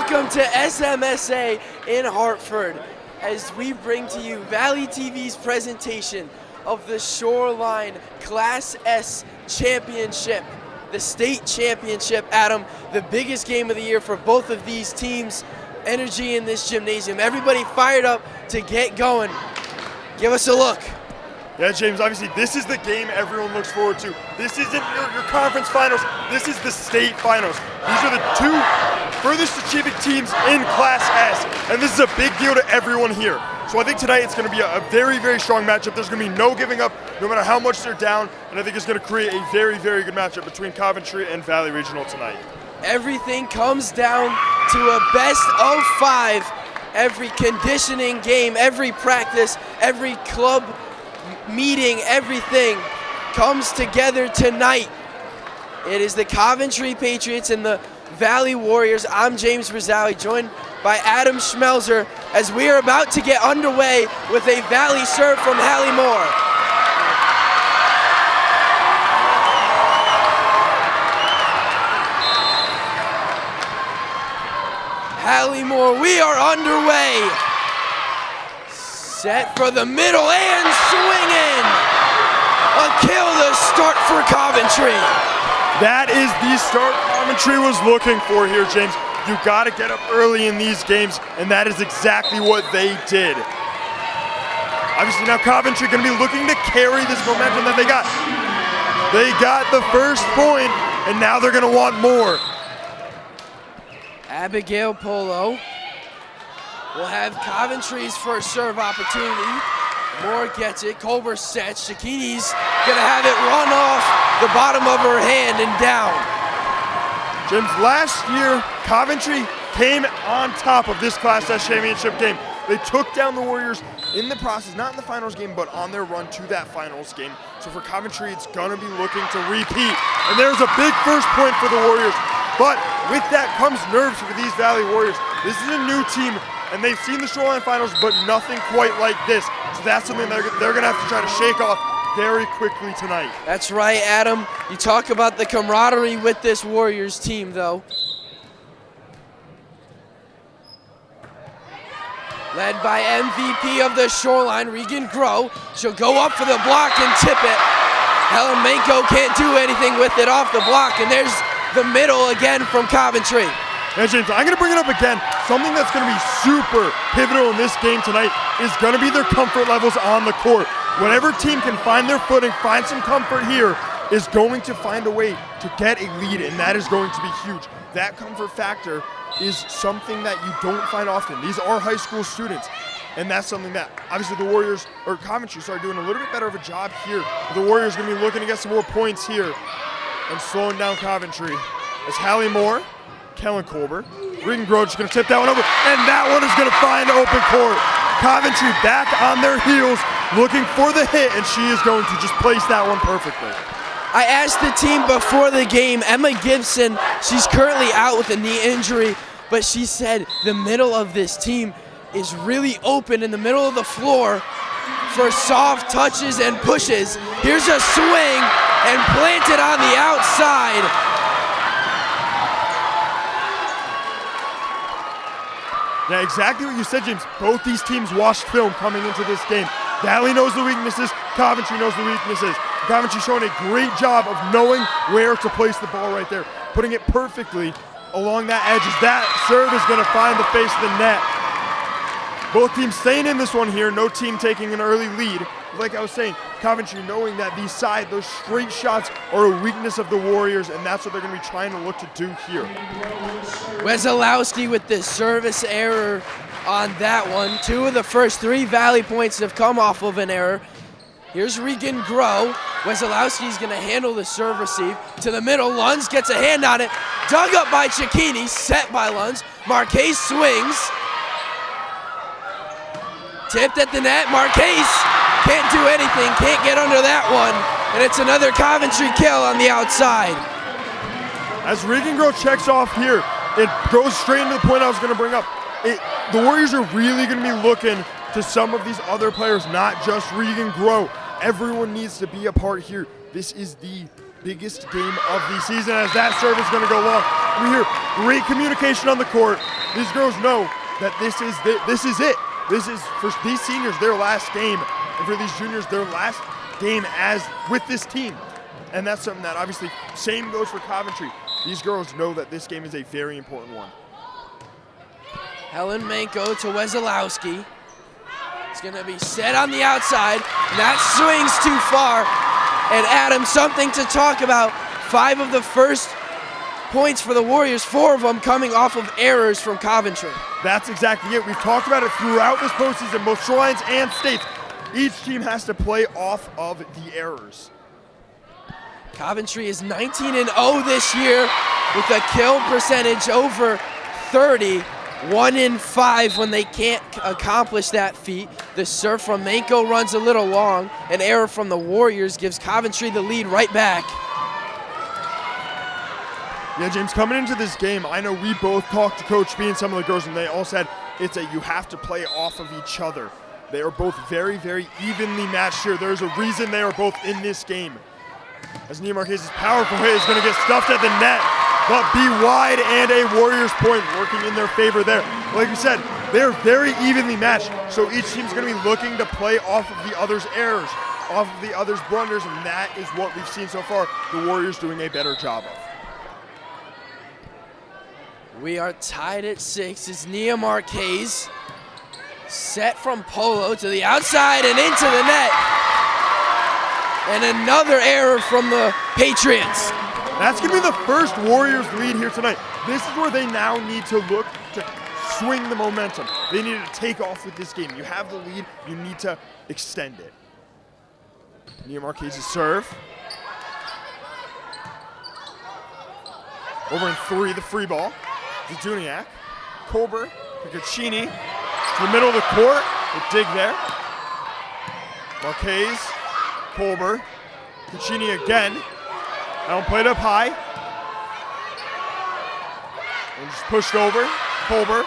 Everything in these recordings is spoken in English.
Welcome to SMSA in Hartford as we bring to you Valley TV's presentation of the Shoreline Class S Championship, the state championship. Adam, the biggest game of the year for both of these teams. Energy in this gymnasium. Everybody fired up to get going. Give us a look. Yeah, James, obviously this is the game everyone looks forward to. This isn't your conference finals, this is the state finals. These are the two furthest achieving teams in Class S, and this is a big deal to everyone here. So I think tonight it's going to be a very, very strong matchup. There's going to be no giving up, no matter how much they're down, and I think it's going to create a very, very good matchup between Coventry and Valley Regional tonight. Everything comes down to a best of 5. Every conditioning game, every practice, every club meeting, everything comes together tonight. It is the Coventry Patriots and the Valley Warriors. I'm James Rizali, joined by Adam Schmelzer, as we are about to get underway with a Valley serve from Hallie Moore. Hallie Moore, we are underway. Set for the middle and swinging. A kill to start for Coventry. That is the start Coventry was looking for here, James. You got to get up early in these games, and that is exactly what they did. Obviously now Coventry going to be looking to carry this momentum that they got. They got the first point, and now they're going to want more. Abigail Polo will have Coventry's first serve opportunity. Moore gets it, Culver sets, Shakini's gonna have it run off the bottom of her hand and down. James, last year, Coventry came on top of this Class S championship game. They took down the Warriors in the process, not in the finals game, but on their run to that finals game. So for Coventry, it's gonna be looking to repeat. And there's a big first point for the Warriors. But with that comes nerves for these Valley Warriors. This is a new team, and they've seen the Shoreline Finals, but nothing quite like this. So that's something they're gonna have to try to shake off very quickly tonight. That's right, Adam. You talk about the camaraderie with this Warriors team, though. Led by MVP of the Shoreline, Regan Groh. She'll go up for the block and tip it. Helen Manko can't do anything with it off the block, and there's the middle again from Coventry. Yeah, James, I'm going to bring it up again. Something that's going to be super pivotal in this game tonight is going to be their comfort levels on the court. Whatever team can find their footing, find some comfort here, is going to find a way to get a lead, and that is going to be huge. That comfort factor is something that you don't find often. These are high school students, and that's something that obviously the Warriors, or Coventry, started doing a little bit better of a job here. The Warriors are going to be looking to get some more points here and slowing down Coventry. As Hallie Moore, Kellen Colbert, Regan Groh is going to tip that one over, and that one is going to find open court. Coventry back on their heels, looking for the hit, and she is going to just place that one perfectly. I asked the team before the game, Emma Gibson, she's currently out with a knee injury, but she said the middle of this team is really open in the middle of the floor for soft touches and pushes. Here's a swing and planted on the outside. Yeah, exactly what you said, James. Both these teams watched film coming into this game. Valley knows the weaknesses, Coventry knows the weaknesses. Coventry showing a great job of knowing where to place the ball right there, putting it perfectly along that edge. As that serve is going to find the face of the net. Both teams staying in this one here, no team taking an early lead. Like I was saying, Coventry knowing that those straight shots are a weakness of the Warriors, and that's what they're going to be trying to look to do here. Wesolowski with the service error on that one. 2 of the first 3 Valley points have come off of an error. Here's Regan Groh. Wesolowski's going to handle the serve receive. To the middle, Lunds gets a hand on it. Dug up by Cicchini, set by Lunds. Marquez swings. Tipped at the net. Marquez can't do anything, can't get under that one. And it's another Coventry kill on the outside. As Regan Groh checks off here, it goes straight into the point I was going to bring up. The Warriors are really going to be looking to some of these other players, not just Regan Groh. Everyone needs to be a part here. This is the biggest game of the season as that serve is going to go long. We hear great communication on the court. These girls know that this is it. This is, for these seniors, their last game, and for these juniors, their last game as with this team. And that's something that obviously, same goes for Coventry. These girls know that this game is a very important one. Helen Manko to Wesolowski. It's gonna be set on the outside, and that swings too far. And Adam, something to talk about. 5 of the first points for the Warriors, 4 of them coming off of errors from Coventry. That's exactly it. We've talked about it throughout this postseason, both Shorelines and States. Each team has to play off of the errors. Coventry is 19-0 this year with a kill percentage over 30. 1 in 5 when they can't accomplish that feat. The serve from Manko runs a little long. An error from the Warriors gives Coventry the lead right back. Yeah, James, coming into this game, I know we both talked to Coach B and some of the girls, and they all said you have to play off of each other. They are both very, very evenly matched here. There's a reason they are both in this game. As Nia Marquez's powerful hit is going to get stuffed at the net, but be wide and a Warriors point working in their favor there. Like we said, they're very evenly matched, so each team's going to be looking to play off of the other's errors, off of the other's blunders, and that is what we've seen so far, the Warriors doing a better job of. We are tied at 6 as Nia Marquez set from Polo to the outside and into the net. And another error from the Patriots. That's going to be the first Warriors lead here tonight. This is where they now need to look to swing the momentum. They need to take off with this game. You have the lead, you need to extend it. Nia Marquez's serve. Over in 3, the free ball. Zaduniak, Colbert, Picaccini, to the middle of the court, the dig there. Marquez, Colbert, Picaccini again. Now played up high. And just pushed over, Colbert.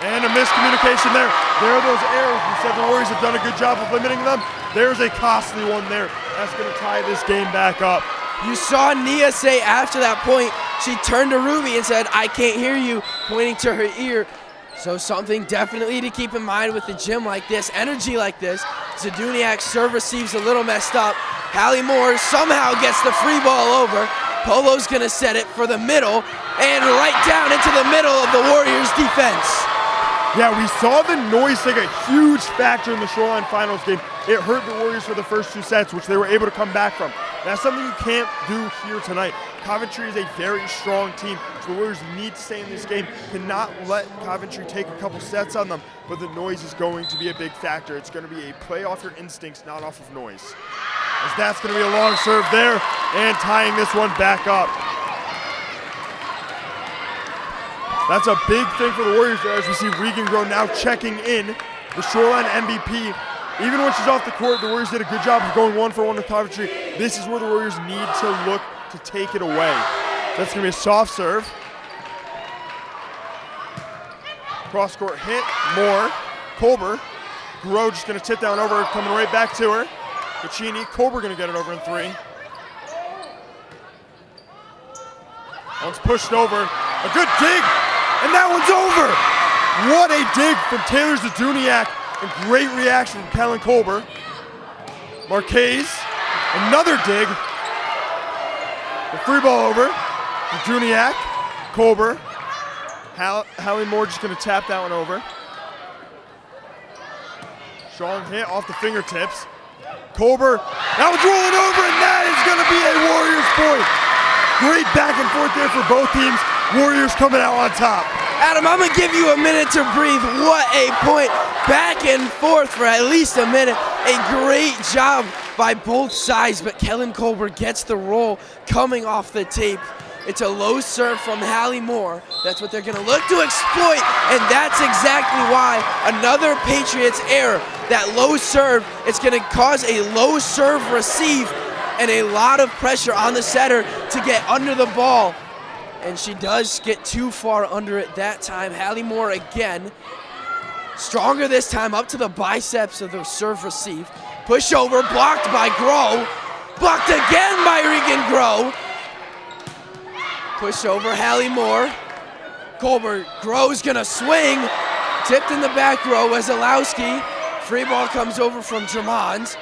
And a miscommunication there. There are those errors. We said the Warriors have done a good job of limiting them. There's a costly one there. That's going to tie this game back up. You saw Nia say after that point, she turned to Ruby and said, "I can't hear you," pointing to her ear. So something definitely to keep in mind with the gym like this, energy like this. Zaduniak's serve receives a little messed up. Hallie Moore somehow gets the free ball over. Polo's gonna set it for the middle and right down into the middle of the Warriors defense. Yeah, we saw the noise take a huge factor in the Shoreline Finals game. It hurt the Warriors for the first 2 sets, which they were able to come back from. That's something you can't do here tonight. Coventry is a very strong team, so the Warriors need to stay in this game, cannot let Coventry take a couple sets on them, but the noise is going to be a big factor. It's going to be a play off your instincts, not off of noise. As that's going to be a long serve there, and tying this one back up. That's a big thing for the Warriors there, as we see Regan Groh now checking in, the Shoreline MVP. Even when she's off the court, the Warriors did a good job of going 1-for-1 with Coventry. This is where the Warriors need to look to take it away. That's going to be a soft serve. Cross-court hit, Moore, Colbert. Groh just going to tip down over, coming right back to her. Picaccini, Colbert going to get it over in 3. Once pushed over, a good dig, and that one's over. What a dig from Taylor Zaduniak, and great reaction from Kellen Colbert. Marquez, another dig. The free ball over. Zaduniak, Colbert. Hallie Moore just going to tap that one over. Strong hit off the fingertips. Colbert, that one's rolling over, and that is going to be a Warriors point. Great back and forth there for both teams. Warriors coming out on top. Adam, I'm gonna give you a minute to breathe. What a point. Back and forth for at least a minute. A great job by both sides, but Kellen Colbert gets the roll coming off the tape. It's a low serve from Hallie Moore. That's what they're gonna look to exploit, and that's exactly why another Patriots error. That low serve, it's gonna cause a low serve receive and a lot of pressure on the setter to get under the ball. And she does get too far under it that time. Hallie Moore again, stronger this time, up to the biceps of the serve receive. Push over, blocked by Groh. Blocked again by Regan Grow. Push over Hallie Moore. Colbert, Grow's gonna swing. Tipped in the back row, Wesolowski. Free ball comes over from Drummond.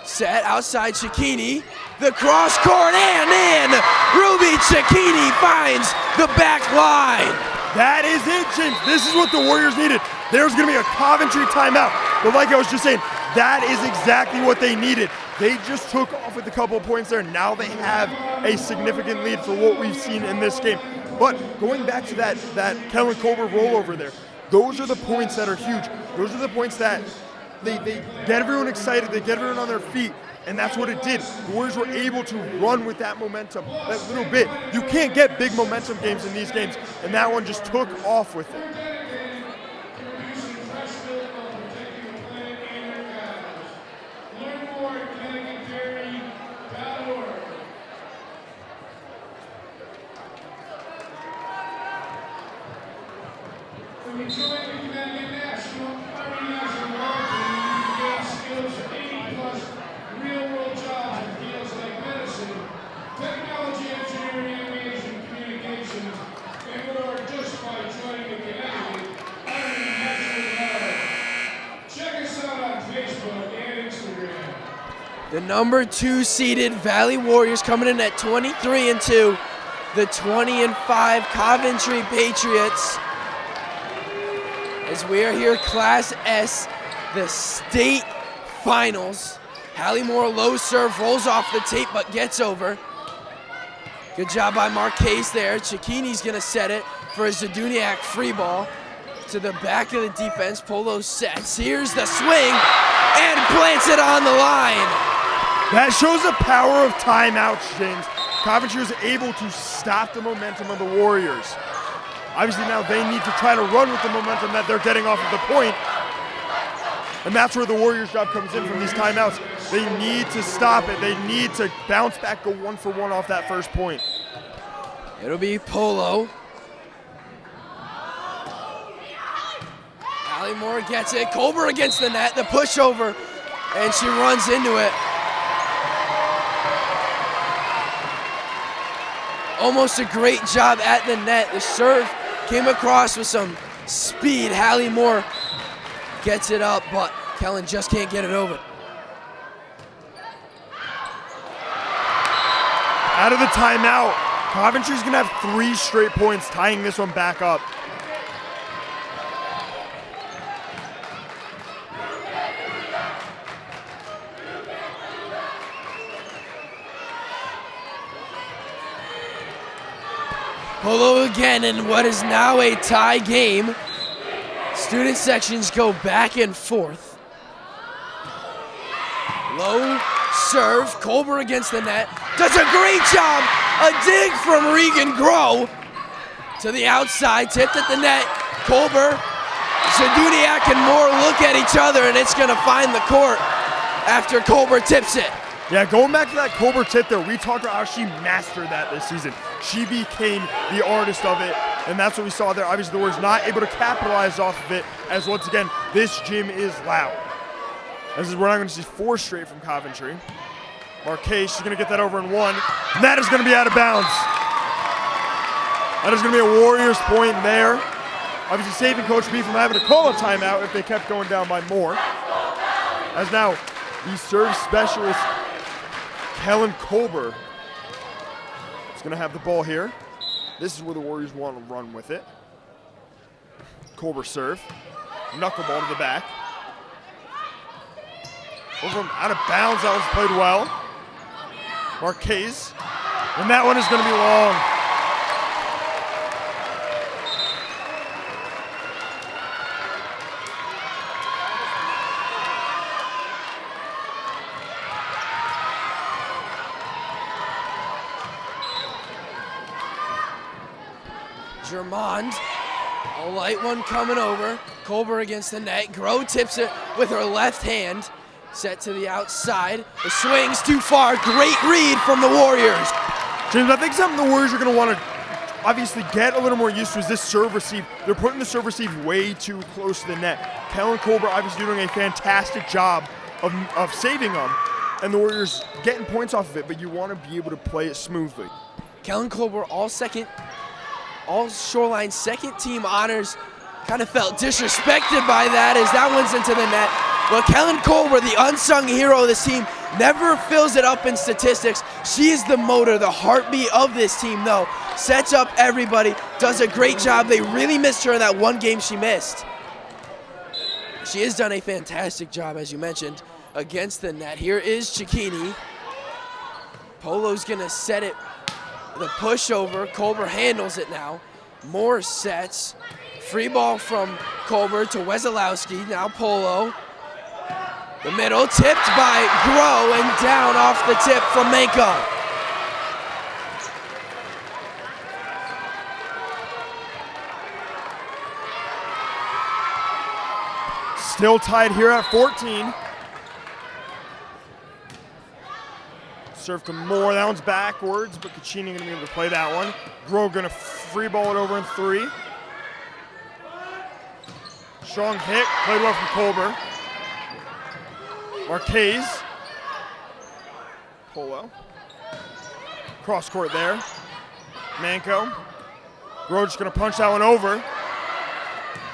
Set outside Cecchini. The cross court and in. Ruby Cecchini finds the back line. That is it, James. This is what the Warriors needed. There's going to be a Coventry timeout. But like I was just saying, that is exactly what they needed. They just took off with a couple of points there. Now they have a significant lead for what we've seen in this game. But going back to that Kellen Colbert rollover there, those are the points that are huge. Those are the points that they get everyone excited, they get everyone on their feet, and that's what it did. The Warriors were able to run with that momentum, that little bit. You can't get big momentum games in these games, and that one just took off with it. The number 2 seeded Valley Warriors coming in at 23-2. The 20-5 Coventry Patriots. As we are here, Class S, the state finals. Hallie Moore low serve, rolls off the tape but gets over. Good job by Marquez there. Cecchini's gonna set it for a Zaduniak free ball. To the back of the defense, Polo sets. Here's the swing and plants it on the line. That shows the power of timeouts, James. Coventry was able to stop the momentum of the Warriors. Obviously now they need to try to run with the momentum that they're getting off of the point. And that's where the Warriors' job comes in from these timeouts. They need to stop it. They need to bounce back, go 1-for-1 off that first point. It'll be Polo. Hallie Moore gets it. Colbert against the net, the pushover, and she runs into it. Almost a great job at the net. The serve came across with some speed. Hallie Moore gets it up, but Kellen just can't get it over. Out of the timeout, Coventry's gonna have 3 straight points, tying this one back up. Polo again in what is now a tie game. Student sections go back and forth. Low serve, Colbert against the net. Does a great job. A dig from Regan Grow to the outside, tipped at the net. Colbert, Zaduniak and Moore look at each other, and it's gonna find the court after Colbert tips it. Yeah, going back to that Colbert tip there, we talked about how she mastered that this season. She became the artist of it, and that's what we saw there. Obviously, the Warriors not able to capitalize off of it, as once again, this gym is loud. We're not going to see 4 straight from Coventry. Marquez, she's going to get that over in 1. And that is going to be out of bounds. That is going to be a Warriors point there. Obviously saving Coach B from having to call a timeout if they kept going down by more. As now, the serve specialist, Kellen Colbert, is going to have the ball here. This is where the Warriors want to run with it. Colbert serve. Knuckleball to the back. Over out of bounds, that was played well. Marquez. And that one is going to be long. Germond, a light one coming over. Colbert against the net. Grow tips it with her left hand. Set to the outside. The swing's too far. Great read from the Warriors. James, I think something the Warriors are going to want to obviously get a little more used to is this serve receive. They're putting the serve receive way too close to the net. Kellen Colbert obviously doing a fantastic job of saving them. and the Warriors getting points off of it, but you want to be able to play it smoothly. Kellen Colbert, all Shoreline second team honors, kind of felt disrespected by that as that one's into the net. But Kellen Colbert, the unsung hero of this team, never fills it up in statistics. She is the motor, the heartbeat of this team, though. Sets up everybody, does a great job. They really missed her in that one game she missed. She has done a fantastic job, as you mentioned, against the net. Here is Cicchini. Polo's gonna set it, the pushover. Colbert handles it now. More sets. Free ball from Colbert to Wesolowski. Now Polo. The middle, tipped by Groh, and down off the tip from Manko. Still tied here at 14. Serve to Moore, that one's backwards, but Cicchini gonna be able to play that one. Groh gonna free ball it over in 3. Strong hit, played well from Colbert. Marquez. Polo. Cross court there. Manko. Groh just gonna punch that one over.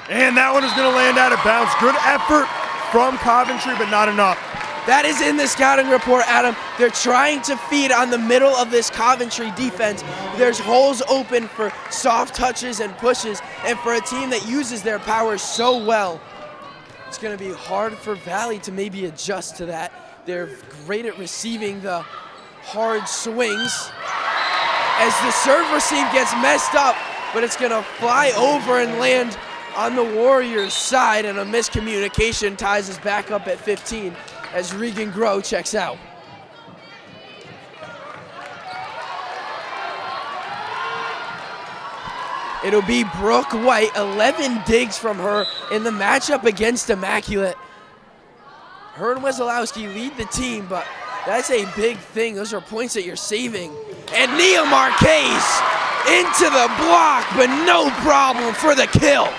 And that one is gonna land out of bounds. Good effort from Coventry, but not enough. That is in the scouting report, Adam. They're trying to feed on the middle of this Coventry defense. There's holes open for soft touches and pushes, and for a team that uses their power so well, it's gonna be hard for Valley to maybe adjust to that. They're great at receiving the hard swings. As the serve receive gets messed up, but it's gonna fly over and land on the Warriors' side, and a miscommunication ties us back up at 15 as Regan Groh checks out. It'll be Brooke White, 11 digs from her in the matchup against Immaculate. Her and Wesolowski lead the team, but that's a big thing. Those are points that you're saving. And Nia Marquez into the block, but no problem for the kill.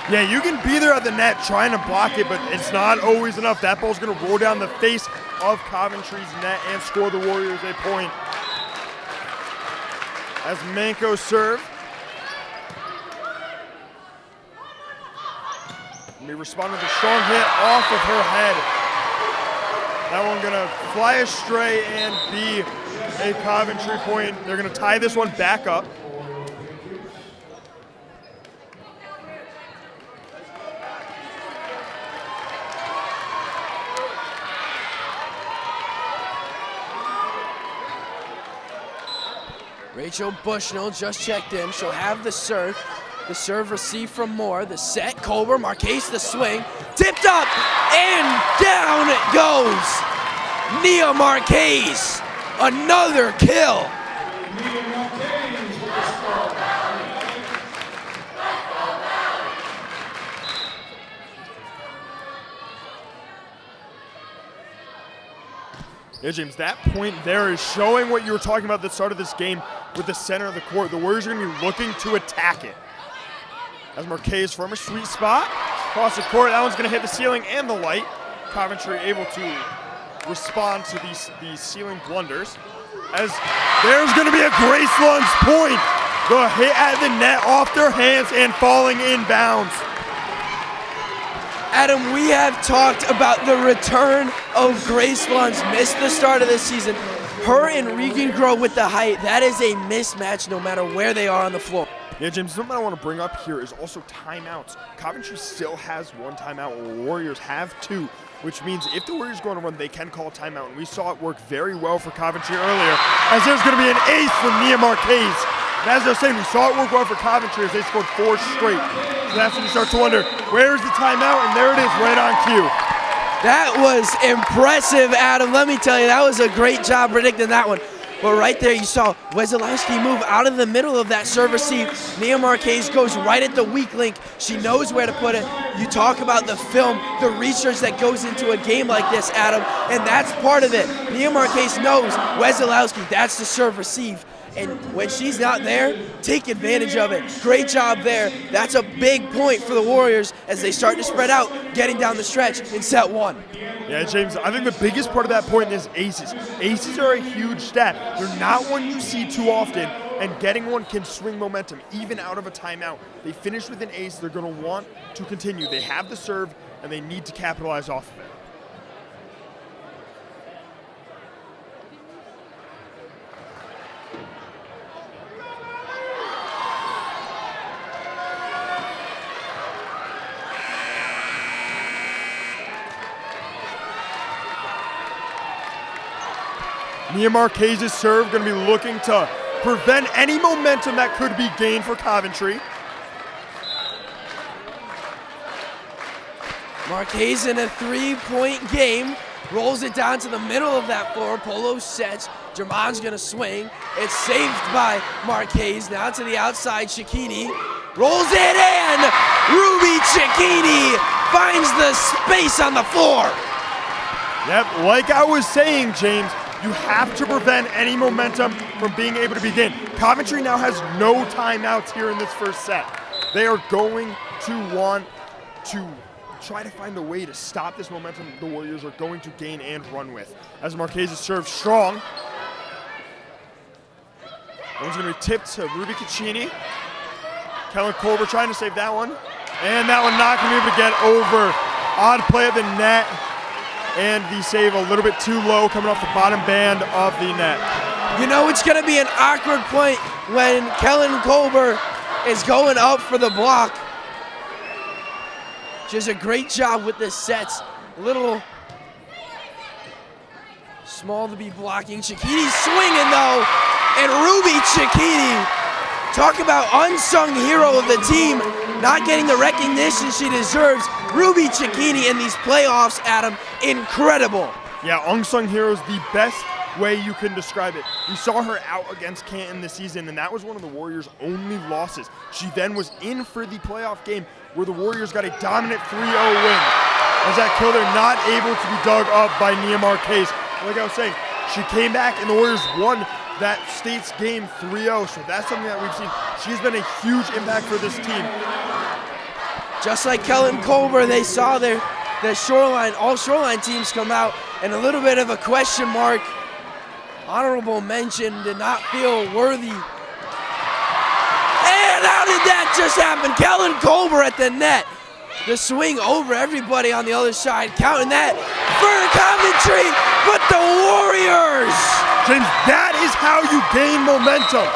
Yeah, you can be there at the net trying to block it, but it's not always enough. That ball's gonna roll down the face of Coventry's net and score the Warriors a point. As Manko serve. And we respond with a strong hit off of her head. That one gonna fly astray and be a Coventry point. They're gonna tie this one back up. Rachel Bushnell just checked in. She'll have the serve. The serve received from Moore. The set, Colbert, Marquez the swing. Tipped up, and down it goes. Nia Marquez, another kill. Yeah, James, that point there is showing what you were talking about at the start of this game with the center of the court. The Warriors are going to be looking to attack it. As Marquez from a sweet spot, across the court, that one's going to hit the ceiling and the light. Coventry able to respond to these ceiling blunders. As there's going to be a Grace Lund's point. The hit at the net off their hands and falling inbounds. Adam, we have talked about the return of Grace Lunds. Missed the start of this season. Her and Regan Groh with the height, that is a mismatch no matter where they are on the floor. Yeah, James, something I want to bring up here is also timeouts. Coventry still has one timeout, while the Warriors have 2, which means if the Warriors go on a run, they can call a timeout. And we saw it work very well for Coventry earlier, as there's going to be an ace from Nia Marquez. And as they're saying, we saw it work well for Coventry as they scored 4 straight. So that's when you start to wonder, where's the timeout? And there it is, right on cue. That was impressive, Adam. Let me tell you, that was a great job predicting that one. But right there, you saw Wesolowski move out of the middle of that serve receive. Nia Marquez goes right at the weak link. She knows where to put it. You talk about the film, the research that goes into a game like this, Adam, and that's part of it. Nia Marquez knows Wesolowski, that's the serve receive. And when she's not there, take advantage of it. Great job there. That's a big point for the Warriors as they start to spread out, getting down the stretch in set one. Yeah, James, I think the biggest part of that point is aces. Aces are a huge stat. They're not one you see too often, and getting one can swing momentum, even out of a timeout. They finish with an ace. They're going to want to continue. They have the serve, and they need to capitalize off of it. Nia Marquez's serve going to be looking to prevent any momentum that could be gained for Coventry. Marquez in a three-point game, rolls it down to the middle of that floor. Polo sets, German's gonna swing. It's saved by Marquez, now to the outside, Cicchini rolls it in! Ruby Cicchini finds the space on the floor. Yep, like I was saying, James, you have to prevent any momentum from being able to begin. Coventry now has no timeouts here in this first set. They are going to want to try to find a way to stop this momentum the Warriors are going to gain and run with. As Marquez's serve strong. That one's going to be tipped to Ruby Cicchini. Kellen Colbert trying to save that one. And that one not going to be able to get over. Odd play at the net. And the save a little bit too low coming off the bottom band of the net. You know it's going to be an awkward point when Kellen Colbert is going up for the block. She does a great job with the sets. A little small to be blocking. Cicchini swinging though. And Ruby Cicchini, talk about unsung hero of the team, not getting the recognition she deserves. Ruby Cicchini in these playoffs, Adam, incredible. Yeah, unsung hero is the best way you can describe it. We saw her out against Canton this season, and that was one of the Warriors' only losses. She then was in for the playoff game where the Warriors got a dominant 3-0 win. As that killed her, not able to be dug up by Nia Marquez. Like I was saying, she came back and the Warriors won that State's game 3-0, so that's something that we've seen. She's been a huge impact for this team. Just like Kellen Colbert, they saw the Shoreline, all Shoreline teams come out, and a little bit of a question mark. Honorable mention, did not feel worthy. And how did that just happen? Kellen Colbert at the net. The swing over everybody on the other side, counting that for Coventry, but the Warriors. James, that is how you gain momentum.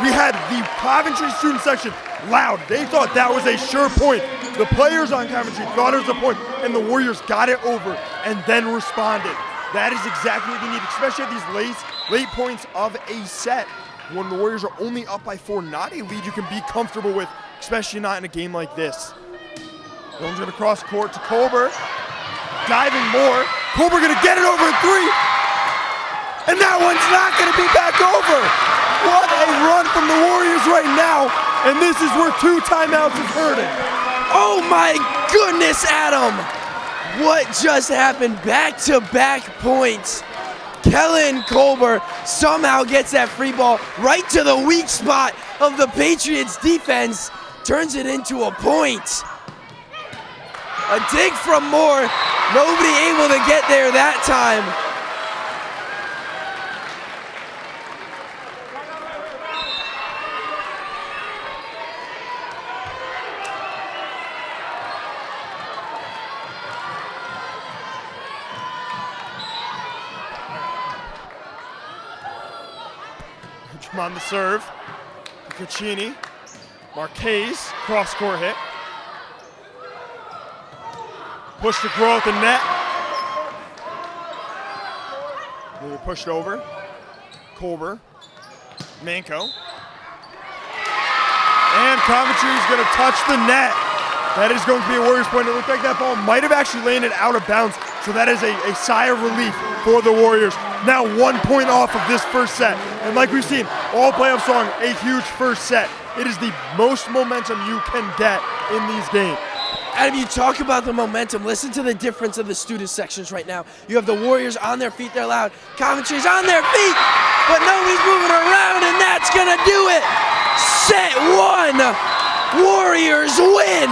We had the Coventry student section loud. They thought that was a sure point. The players on Coventry thought it was a point, and the Warriors got it over and then responded. That is exactly what you need, especially at these late points of a set when the Warriors are only up by 4, not a lead you can be comfortable with, especially not in a game like this. Jones going to cross court to Colbert, diving more. Colbert going to get it over a 3, and that one's not going to be back over. What a run from the Warriors right now, and this is where 2 timeouts is hurting. Oh my goodness, Adam! What just happened? Back-to-back points. Kellen Colbert somehow gets that free ball right to the weak spot of the Patriots defense, turns it into a point. A dig from Moore, nobody able to get there that time. On the serve, Cicchini, Marquez, cross-court hit. Push to grow at the net. Maybe pushed over. Colbert, Manco. And Coventry is going to touch the net. That is going to be a Warriors point. It looked like that ball might have actually landed out of bounds, so that is a sigh of relief for the Warriors. Now 1 point off of this first set. And like we've seen, all playoff song, a huge first set. It is the most momentum you can get in these games. Adam, you talk about the momentum. Listen to the difference of the student sections right now. You have the Warriors on their feet, they're loud. Coventry's on their feet, but nobody's moving around, and that's gonna do it. Set one, Warriors win.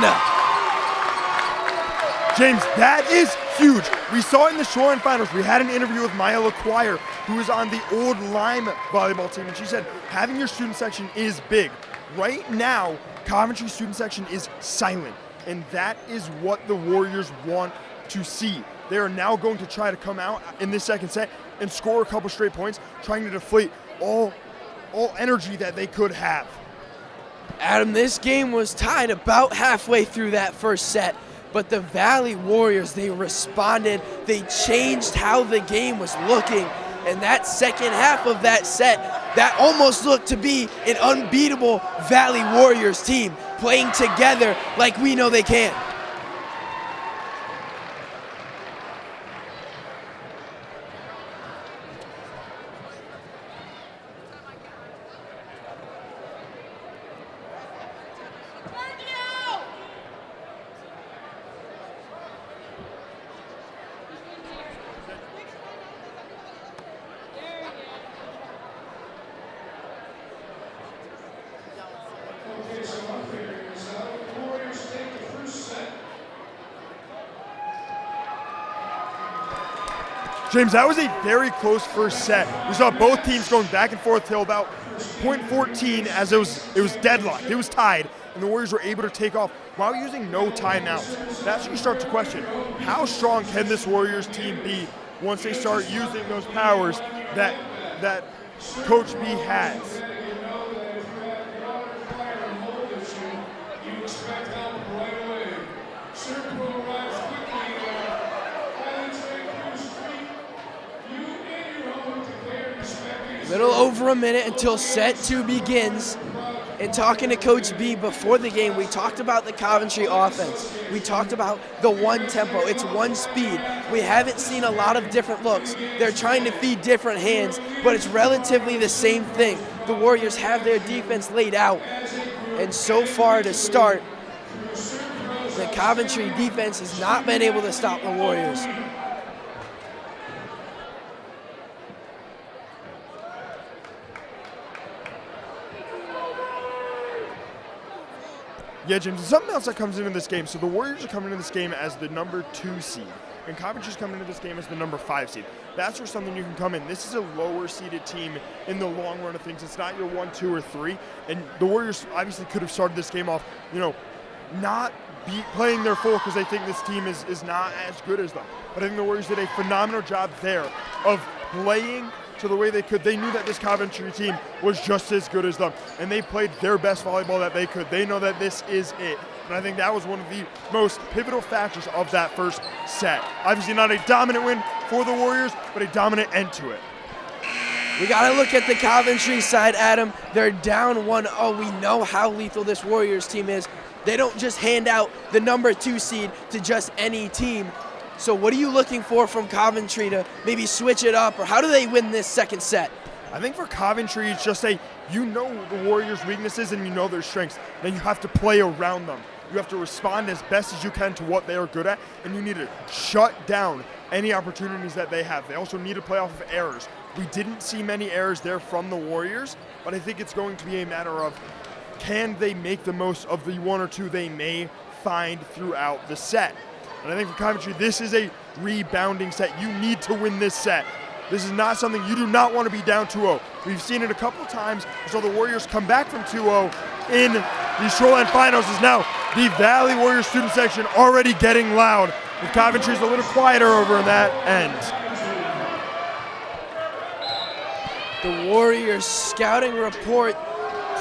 James, that is huge. We saw in the Shoreline Finals, we had an interview with Maya LaQuire, who is on the old Lime volleyball team, and she said having your student section is big. Right now, Coventry student section is silent, and that is what the Warriors want to see. They are now going to try to come out in this second set and score a couple straight points, trying to deflate all energy that they could have. Adam, this game was tied about halfway through that first set, but the Valley Warriors, they responded. They changed how the game was looking, and that second half of that set, that almost looked to be an unbeatable Valley Warriors team playing together like we know they can. James, that was a very close first set. We saw both teams going back and forth till about point 14 as it was deadlocked. It was tied, and the Warriors were able to take off while using no timeouts. That's when you start to question, how strong can this Warriors team be once they start using those powers that Coach B has? Little over a minute until set two begins. And talking to Coach B before the game, we talked about the Coventry offense. We talked about the one tempo. It's one speed. We haven't seen a lot of different looks. They're trying to feed different hands, but it's relatively the same thing. The Warriors have their defense laid out. And so far to start, the Coventry defense has not been able to stop the Warriors. Yeah, James, and something else that comes into this game. So the Warriors are coming into this game as the number 2 seed, and Coventry's coming into this game as the number 5 seed. That's where something you can come in. This is a lower seeded team in the long run of things. It's not your 1, 2, or 3. And the Warriors obviously could have started this game off, not playing their full because they think this team is not as good as them. But I think the Warriors did a phenomenal job there of playing to the way they could. They knew that this Coventry team was just as good as them, and they played their best volleyball that they could. They know that this is it, and I think that was one of the most pivotal factors of that first set. Obviously not a dominant win for the Warriors, but a dominant end to it. We got to look at the Coventry side, Adam. They're down 1-0. We know how lethal this Warriors team is. They don't just hand out the number 2 seed to just any team. So what are you looking for from Coventry to maybe switch it up, or how do they win this second set? I think for Coventry, it's just you know the Warriors' weaknesses and you know their strengths. Then you have to play around them. You have to respond as best as you can to what they are good at, and you need to shut down any opportunities that they have. They also need to play off of errors. We didn't see many errors there from the Warriors, but I think it's going to be a matter of, can they make the most of the 1 or 2 they may find throughout the set? And I think for Coventry, this is a rebounding set. You need to win this set. This is not something you do not want to be down 2-0. We've seen it a couple of times. So the Warriors come back from 2-0 in the Shoreline Finals. Is now the Valley Warriors student section already getting loud. And Coventry's a little quieter over in that end. The Warriors scouting report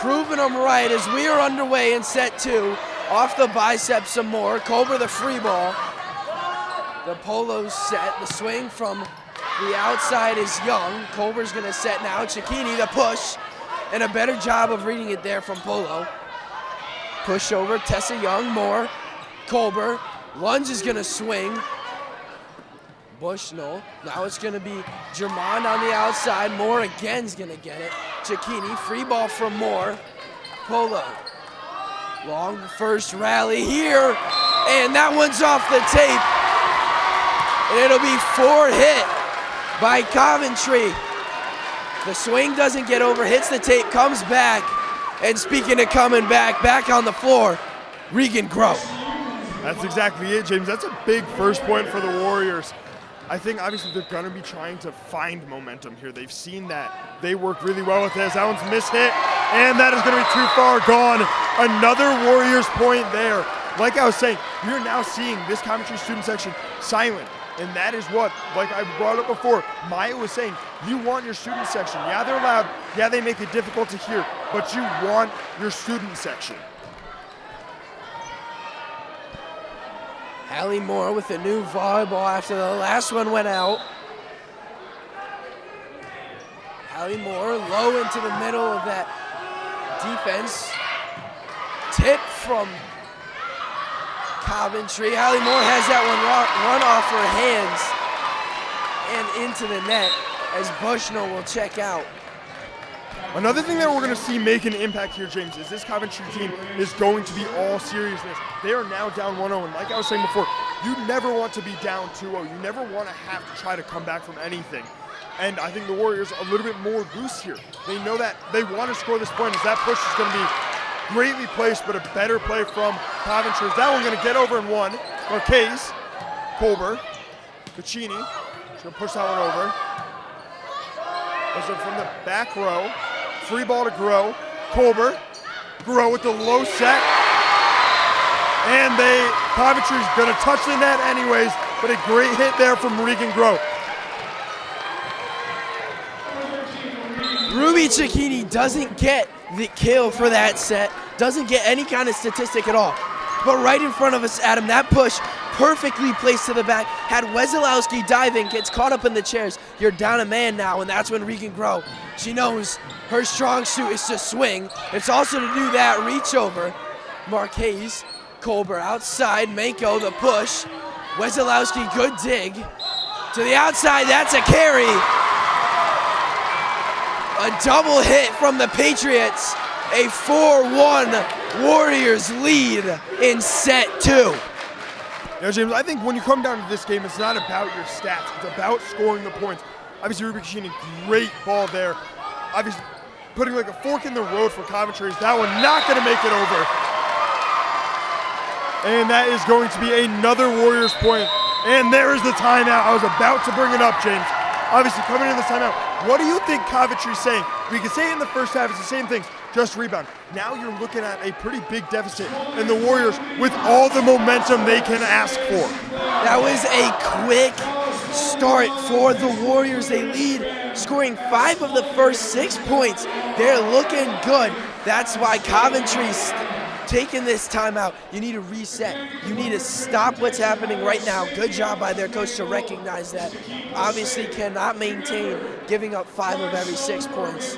proving them right as we are underway in set 2. Off the bicep some more. Culver the free ball. The polo set. The swing from the outside is Young. Culver's going to set now. Cicchini the push. And a better job of reading it there from Polo. Push over. Tessa Young more. Culver. Lunge is going to swing. Bushnell. Now it's going to be Germond on the outside. Moore again's going to get it. Cicchini. Free ball from Moore. Polo. Long first rally here. And that one's off the tape. And it'll be 4 hit by Coventry. The swing doesn't get over, hits the tape, comes back. And speaking of coming back on the floor, Regan Grow. That's exactly it, James. That's a big first point for the Warriors. I think obviously they're going to be trying to find momentum here. They've seen that they work really well with this. That one's mishit, and that is going to be too far gone. Another Warriors point there. Like I was saying, we're now seeing this Coventry student section silent. And that is what, like I brought up before, Maya was saying, you want your student section. Yeah, they're loud. Yeah, they make it difficult to hear, but you want your student section. Hallie Moore with a new volleyball after the last one went out. Hallie Moore low into the middle of that defense. Tip from Coventry. Hallie Moore has that one run off her hands and into the net as Bushnell will check out. Another thing that we're going to see make an impact here, James, is this Coventry team is going to be all seriousness. They are now down 1-0, and like I was saying before, you never want to be down 2-0. You never want to have to try to come back from anything. And I think the Warriors are a little bit more loose here. They know that they want to score this point, as that push is going to be greatly placed, but a better play from Coventry. Is that one going to get over in one? Marquez, Colbert, Caccini, she's going to push that one over. So from the back row, free ball to Grow. Colbert, Grow with the low set. And Coventry's going to touch the net anyways, but a great hit there from Regan Grow. Ruby Cicchini doesn't get the kill for that set, doesn't get any kind of statistic at all. But right in front of us, Adam, that push perfectly placed to the back, had Wesolowski diving, gets caught up in the chairs. You're down a man now, and that's when Regan Grow, she knows her strong suit is to swing. It's also to do that reach over. Marquez, Colbert outside, Manko the push. Wesolowski, good dig. To the outside, that's a carry. A double hit from the Patriots. A 4-1 Warriors lead in set 2. Now, James, I think when you come down to this game, it's not about your stats. It's about scoring the points. Obviously, Ruby Caccini, great ball there. Obviously, putting like a fork in the road for Coventry. Is that one not going to make it over? And that is going to be another Warriors point. And there is the timeout. I was about to bring it up, James. Obviously, coming in this timeout, what do you think Coventry's saying? We can say in the first half, it's the same things, just rebound. Now you're looking at a pretty big deficit, and the Warriors, with all the momentum they can ask for. That was a quick start for the Warriors. They lead, scoring 5 of the first 6 points. They're looking good. That's why Coventry's taking this timeout. You need to reset. You need to stop what's happening right now. Good job by their coach to recognize that. Obviously cannot maintain giving up 5 of every 6 points.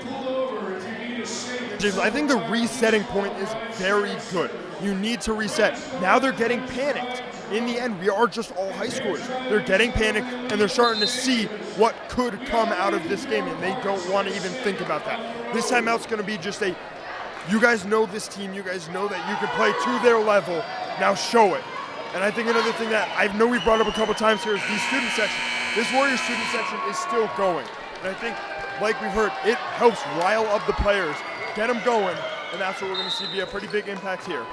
James, I think the resetting point is very good. You need to reset. Now they're getting panicked. In the end, we are just all high schoolers. They're getting panicked, and they're starting to see what could come out of this game, and they don't want to even think about that. This timeout's going to be just a, you guys know this team, you guys know that you can play to their level, now show it. And I think another thing that I know we brought up a couple times here is the student section. This Warriors student section is still going. And I think, like we've heard, it helps rile up the players, get them going, and that's what we're going to see be a pretty big impact here.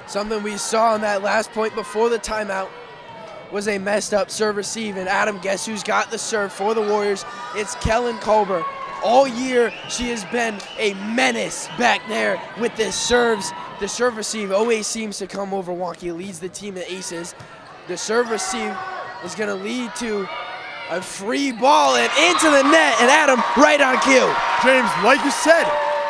Something we saw on that last point before the timeout was a messed up serve receive. And Adam, guess who's got the serve for the Warriors? It's Kellen Colbert. All year, she has been a menace back there with the serves. The serve receive always seems to come over wonky, leads the team in aces. The serve receive is going to lead to a free ball and into the net, and Adam right on cue. James, like you said,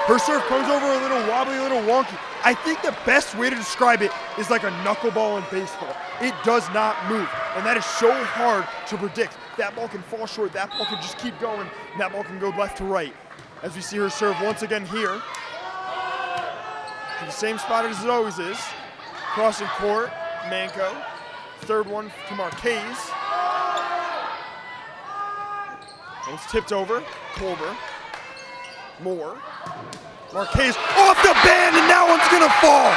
her serve comes over a little wobbly, a little wonky. I think the best way to describe it is like a knuckleball in baseball. It does not move, and that is so hard to predict. That ball can fall short, that ball can just keep going, and that ball can go left to right. As we see her serve once again here. In the same spot as it always is. Crossing court, Manko. Third one to Marquez. And it's tipped over, Colbert. Moore. Marquez off the band, and that one's gonna fall.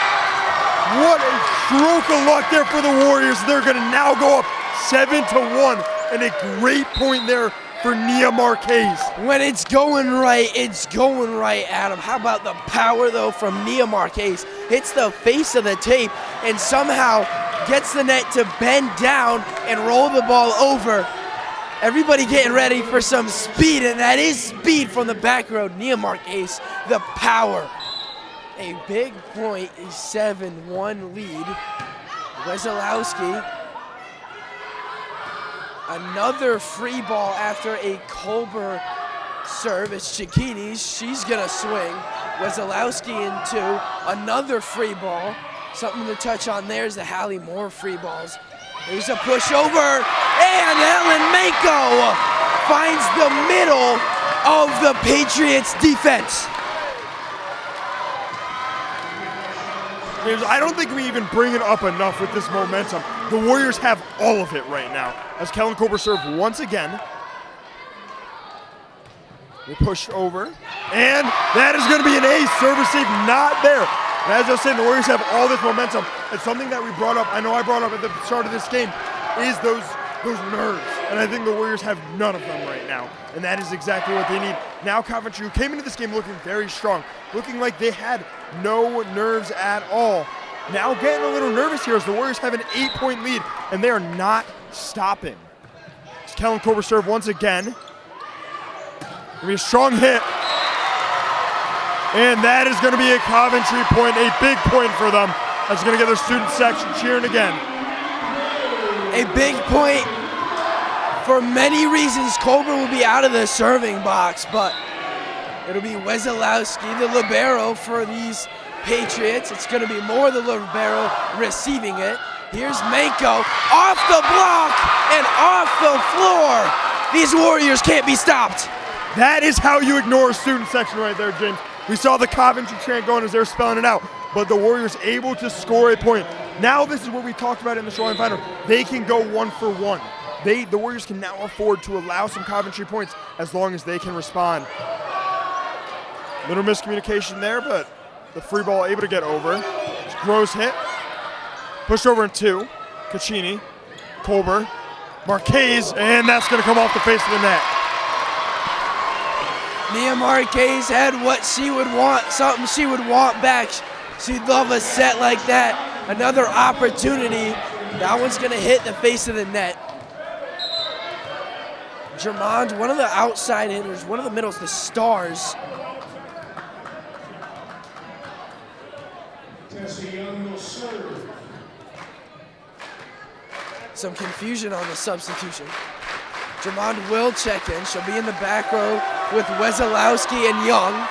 What a stroke of luck there for the Warriors. They're going to now go up 7-1, and a great point there for Nia Marquez. When it's going right, Adam. How about the power, though, from Nia Marquez? Hits the face of the tape and somehow gets the net to bend down and roll the ball over. Everybody getting ready for some speed, and that is speed from the back row. Nia Marquez, the power. A big point, a 7-1 lead. Wesolowski. Another free ball after a Kolber serve. It's Cicchini's. She's going to swing. Wesolowski in two. Another free ball. Something to touch on there is the Hallie Moore free balls. There's a pushover, and Ellen Mako finds the middle of the Patriots defense. I don't think we even bring it up enough with this momentum. The Warriors have all of it right now. As Kellen Kolber serve once again. They push over, and that is going to be an ace. Serve receive not there. And as I was saying, the Warriors have all this momentum. And something that we brought up, I know I brought up at the start of this game, is those nerves. And I think the Warriors have none of them right now. And that is exactly what they need. Now Coventry, who came into this game looking very strong, looking like they had no nerves at all, now getting a little nervous here as the Warriors have an 8-point lead, and they are not stopping. It's Kellen Kolber serve once again. Gonna be a strong hit. And that is gonna be a Coventry point, a big point for them. That's gonna get their student section cheering again. A big point for many reasons. Kolber will be out of the serving box, but it'll be Wesolowski, the libero for these Patriots. It's going to be more the libero receiving it. Here's Mako off the block and off the floor. These Warriors can't be stopped. That is how you ignore a student section right there, James. We saw the Coventry chant going as they're spelling it out, but the Warriors able to score a point. Now this is what we talked about in the Shoreline Final. They can go 1-for-1. The Warriors can now afford to allow some Coventry points as long as they can respond. Little miscommunication there, but the free ball able to get over. It's Gross hit. Pushed over in two. Cicchini, Kolber, Marquez, and that's going to come off the face of the net. Nia Marquez had what she would want, something she would want back. She'd love a set like that. Another opportunity. That one's going to hit the face of the net. Germond, one of the outside hitters, one of the middles, the Stars. Some confusion on the substitution. Germond will check in. She'll be in the back row with Wesolowski and Young.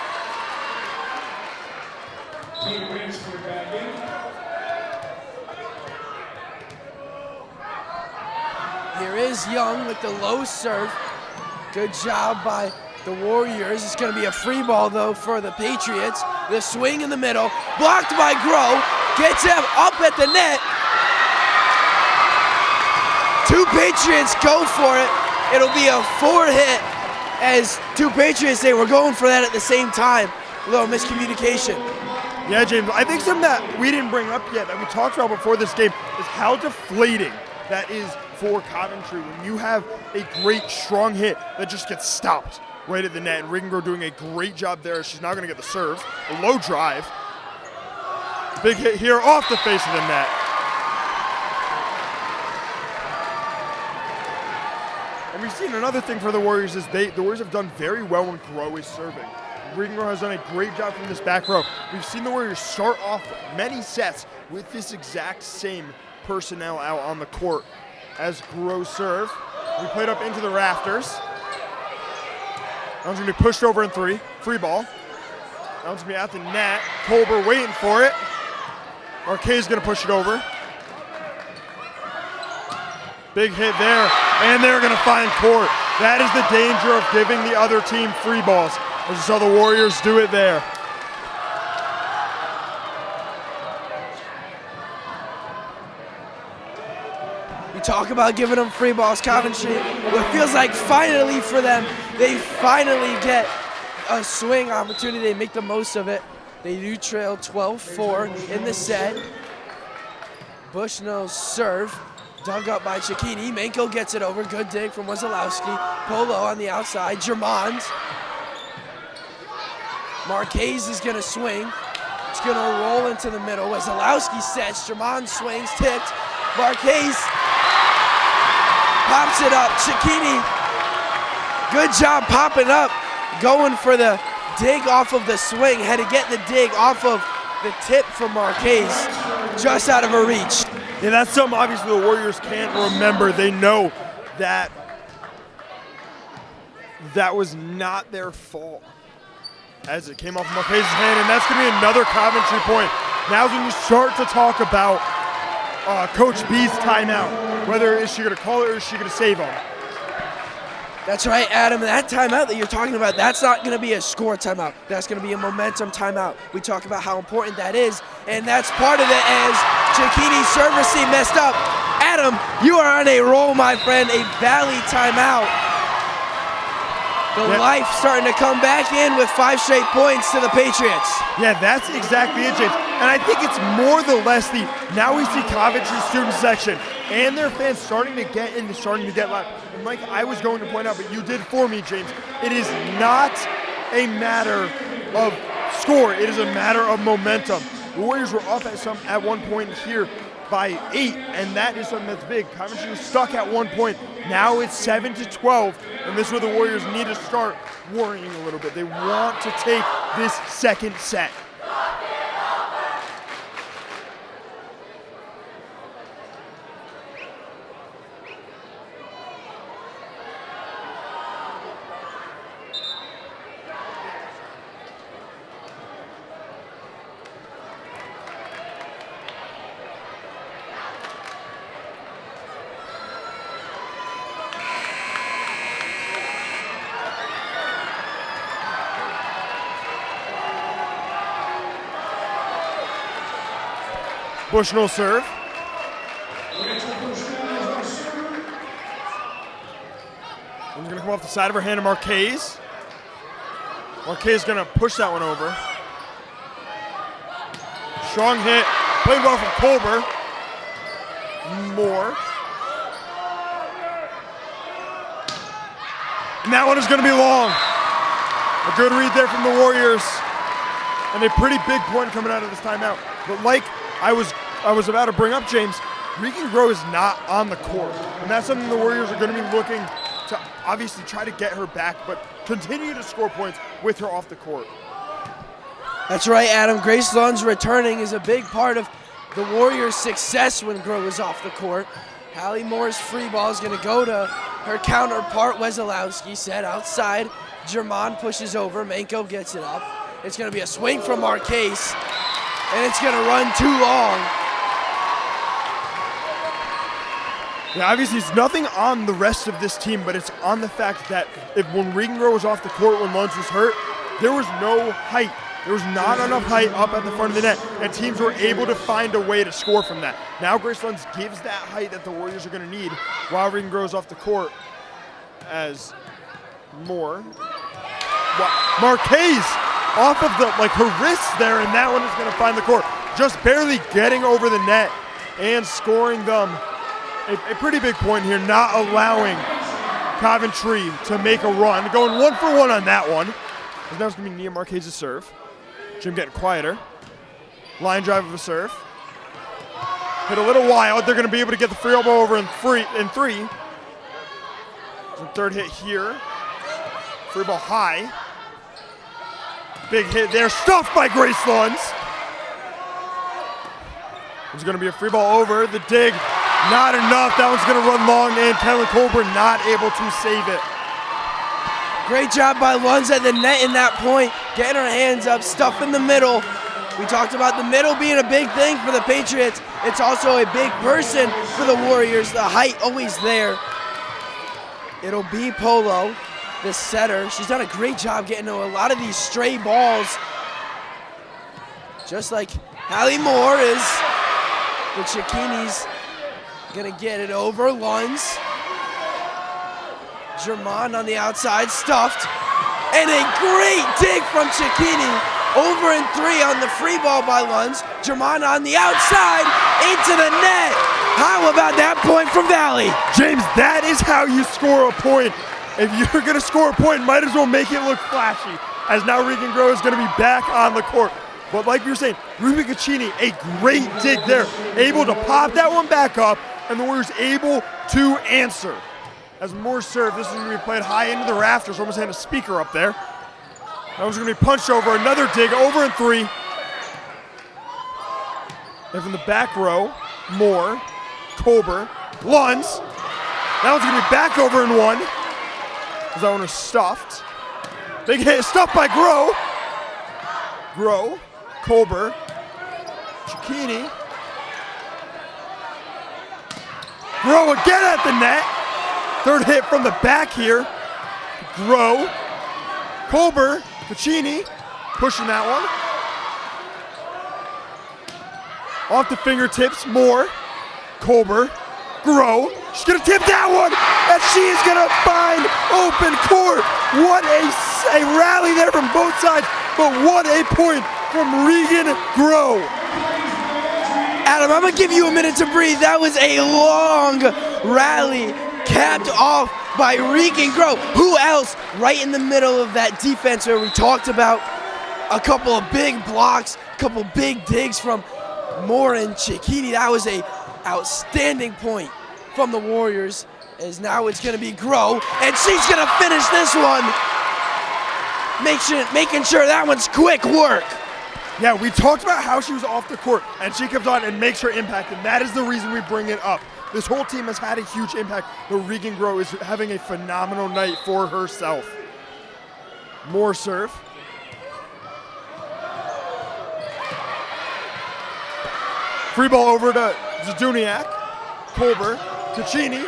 Here is Young with the low serve. Good job by the Warriors. It's going to be a free ball, though, for the Patriots. The swing in the middle, blocked by Groh. Gets him up at the net. Two Patriots go for it. It'll be a 4-hit as two Patriots say we're going for that at the same time. A little miscommunication. Yeah, James, I think something that we didn't bring up yet that we talked about before this game is how deflating that is for Coventry when you have a great strong hit that just gets stopped right at the net. And Riggengrow doing a great job there. She's not going to get the serve. A low drive. Big hit here off the face of the net. And we've seen another thing for the Warriors is the Warriors have done very well when Groh is serving. Riggengrow has done a great job from this back row. We've seen the Warriors start off many sets with this exact same personnel out on the court as Groh serve. We played up into the rafters. That one's going to be pushed over in three. Free ball. That one's going to be at the net. Kolber waiting for it. Marquez going to push it over. Big hit there, and they're going to find court. That is the danger of giving the other team free balls. As you saw the Warriors do it there. You talk about giving them free balls, Coventry. It feels like finally for them, they finally get a swing opportunity. They make the most of it. They do trail 12-4 in the set. Bushnell's serve, dug up by Cicchini. Manko gets it over. Good dig from Wesolowski. Polo on the outside. Germans. Marquez is going to swing. It's going to roll into the middle. Wesolowski sets. German swings. Tipped. Marquez pops it up. Cicchini, good job popping up. Going for the dig off of the swing. Had to get the dig off of the tip from Marquez. Just out of her reach. Yeah, that's something obviously the Warriors can't remember. They know that that was not their fault as it came off Marquez's hand, and that's going to be another Coventry point. Now's when you start to talk about Coach B's timeout. Whether is she going to call it or is she going to save him? That's right, Adam. That timeout that you're talking about, that's not going to be a score timeout. That's going to be a momentum timeout. We talk about how important that is, and that's part of it as Cicchini's serve receive messed up. Adam, you are on a roll, my friend. A Valley timeout. The life starting to come back in with 5 straight points to the Patriots. Yeah, that's exactly it, James. And I think it's more the less the, now we see Coventry student section and their fans starting to get in, starting to get loud. And like I was going to point out, but you did for me, James, it is not a matter of score. It is a matter of momentum. The Warriors were up at one point here by 8, and that is something that's big. Coventry was stuck at one point. Now it's 7-12, and this is where the Warriors need to start worrying a little bit. They want to take this second set. Bushnell serve. One's going to come off the side of her hand to Marquez. Marquez going to push that one over. Strong hit. Played well from Colbert. Moore. And that one is going to be long. A good read there from the Warriors. And a pretty big point coming out of this timeout. But like I was about to bring up, James, Regan Grow is not on the court. And that's something the Warriors are going to be looking to obviously try to get her back, but continue to score points with her off the court. That's right, Adam. Grace Lund's returning is a big part of the Warriors' success when Grow is off the court. Hallie Moore's free ball is going to go to her counterpart, Wesolowski, set outside. German pushes over. Manko gets it up. It's going to be a swing from Marquez, and it's going to run too long. Yeah, obviously it's nothing on the rest of this team, but it's on the fact that when Regan Grow was off the court when Lunds was hurt, there was no height. There was not enough height up at the front of the net, and teams were able to find a way to score from that. Now Grace Lunds gives that height that the Warriors are going to need while Regan Grow is off the court as Moore. Marquez off of her wrists there, and that one is going to find the court. Just barely getting over the net and scoring them. A pretty big point here, not allowing Coventry to make a run. Going 1 for 1 on that one. And now it's going to be Nia Marquez's serve. Jim getting quieter. Line drive of a serve. Hit a little wild. They're going to be able to get the free elbow over in three. There's a third hit here. Free ball high. Big hit there. Stuffed by Grace Lunds. There's going to be a free ball over. The dig. Not enough. That one's going to run long, and Kellen Colbert not able to save it. Great job by Lunds at the net in that point, getting her hands up, stuff in the middle. We talked about the middle being a big thing for the Patriots. It's also a big person for the Warriors. The height always there. It'll be Polo, the setter. She's done a great job getting to a lot of these stray balls, just like Hallie Moore is. The Cicchini's gonna get it over. Lunds. German on the outside, stuffed. And a great dig from Cicchini. Over and 3 on the free ball by Lunds. Germana on the outside, into the net. How about that point from Valley? James, that is how you score a point. If you're going to score a point, might as well make it look flashy, as now Regan Grow is going to be back on the court. But like we were saying, Ruby Caccini, a great dig there, able to pop that one back up, and the Warriors able to answer. As more serve, this is going to be played high into the rafters, almost had a speaker up there. That one's going to be punched over, another dig, over and 3. And from the back row, Moore, Colber, Lunds. That one's going to be back over and 1. As that one is stuffed. Big hit, stuffed by Grow. Grow, Colber, Cicchini. Grow again at the net. Third hit from the back here. Grow, Colber, Caccini, pushing that one. Off the fingertips, Moore, Colber, Grow. She's gonna tip that one, and she is gonna find open court. What a rally there from both sides, but what a point from Regan Grow. Adam, I'm gonna give you a minute to breathe. That was a long rally, capped off by Regan Grow. Who else right in the middle of that defense where we talked about a couple of big blocks, a couple big digs from Moore and Cicchini. That was a outstanding point from the Warriors, as now it's gonna be Grow, and she's gonna finish this one. Making sure that one's quick work. Yeah, we talked about how she was off the court, and she comes on and makes her impact, and that is the reason we bring it up. This whole team has had a huge impact, but Regan Grow is having a phenomenal night for herself. More serve. Free ball over to Zduniak. Colber, Caccini.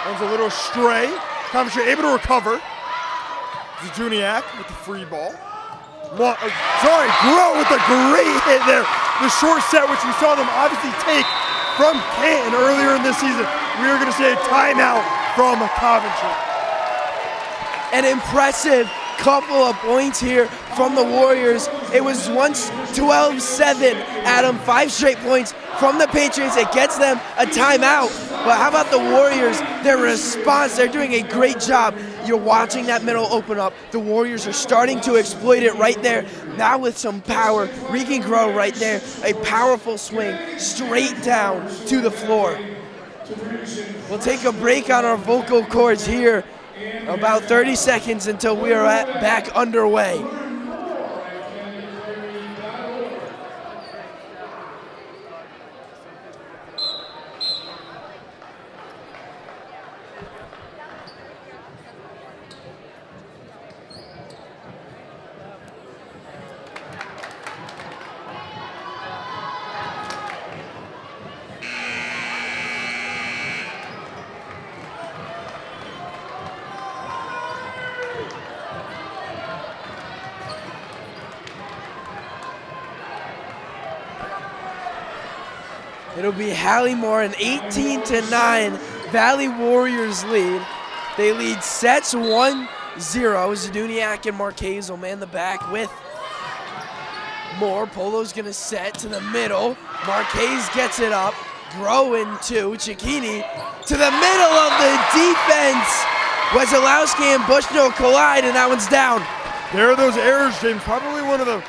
Runs a little stray. Coventry able to recover. Zduniak with the free ball. Grow with a great hit there. The short set, which we saw them obviously take from Canton earlier in this season. We are going to see a timeout from Coventry. An impressive couple of points here from the Warriors. It was once 12-7, Adam, 5 straight points from the Patriots. It gets them a timeout. But how about the Warriors? Their response, they're doing a great job. You're watching that middle open up. The Warriors are starting to exploit it right there. Now with some power, Regan Grow right there. A powerful swing straight down to the floor. We'll take a break on our vocal cords here. About 30 seconds until we are back underway. It'll be Hallie Moore, an 18-9 Valley Warriors lead. They lead sets 1-0. Zduniak and Marquez will man the back with Moore. Polo's gonna set to the middle. Marquez gets it up. Grow in 2. Cicchini to the middle of the defense. Wesolowski and Bushnell collide, and that one's down. There are those errors, James. Probably one of the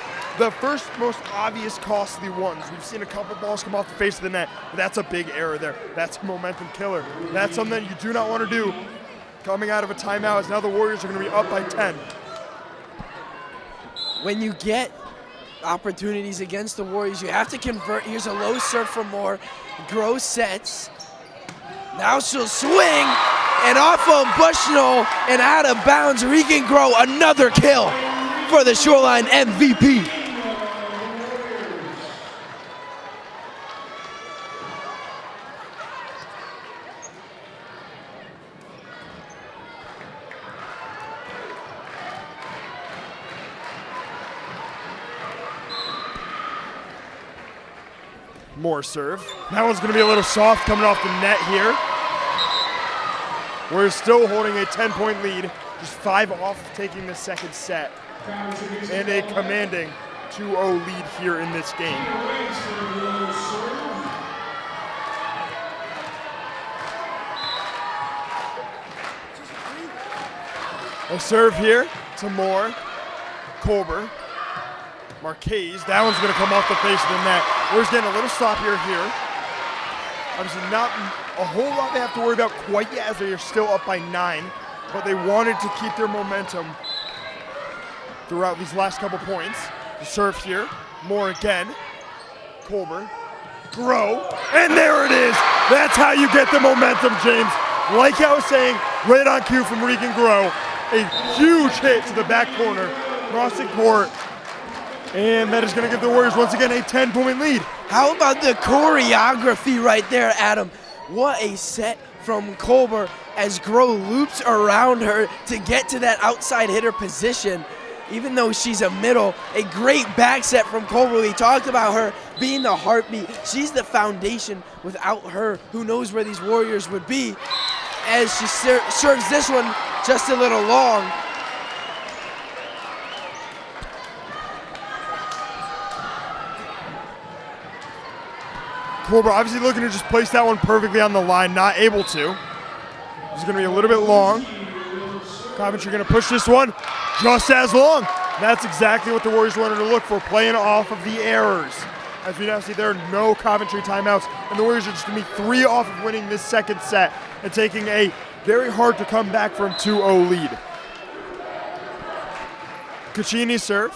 first most obvious costly ones. We've seen a couple balls come off the face of the net, but that's a big error there. That's a momentum killer. That's something that you do not want to do coming out of a timeout, as now the Warriors are going to be up by 10. When you get opportunities against the Warriors, you have to convert. Here's a low serve from Moore. Grow sets. Now she'll swing, and off of Bushnell and out of bounds. Regan Grow, another kill for the Shoreline MVP. More serve. That one's going to be a little soft coming off the net here. We're still holding a 10-point lead, just 5 off taking the second set. and a commanding 2-0 lead here in this game. A serve here to Moore. Colbert. Marquez. That one's going to come off the face of the net. We're getting a little sloppier here. Obviously not a whole lot they have to worry about quite yet as they are still up by 9. But they wanted to keep their momentum throughout these last couple points. The serve here. Moore again. Colbert. Grow. And there it is. That's how you get the momentum, James. Like I was saying, right on cue from Regan Grow. A huge hit to the back corner, crossing court, and that is going to give the Warriors once again a 10-point lead. How about the choreography right there, Adam? What a set from Colbert as Grow loops around her to get to that outside hitter position. Even though she's a middle, a great back set from Colbert. We talked about her being the heartbeat. She's the foundation. Without her, who knows where these Warriors would be, as she serves this one just a little long. Colbert obviously looking to just place that one perfectly on the line, not able to. It's going to be a little bit long. Coventry going to push this one just as long. That's exactly what the Warriors wanted to look for, playing off of the errors. As we now see, there are no Coventry timeouts, and the Warriors are just going to be 3 off of winning this second set and taking a very hard to come back from 2-0 lead. Caccini serve.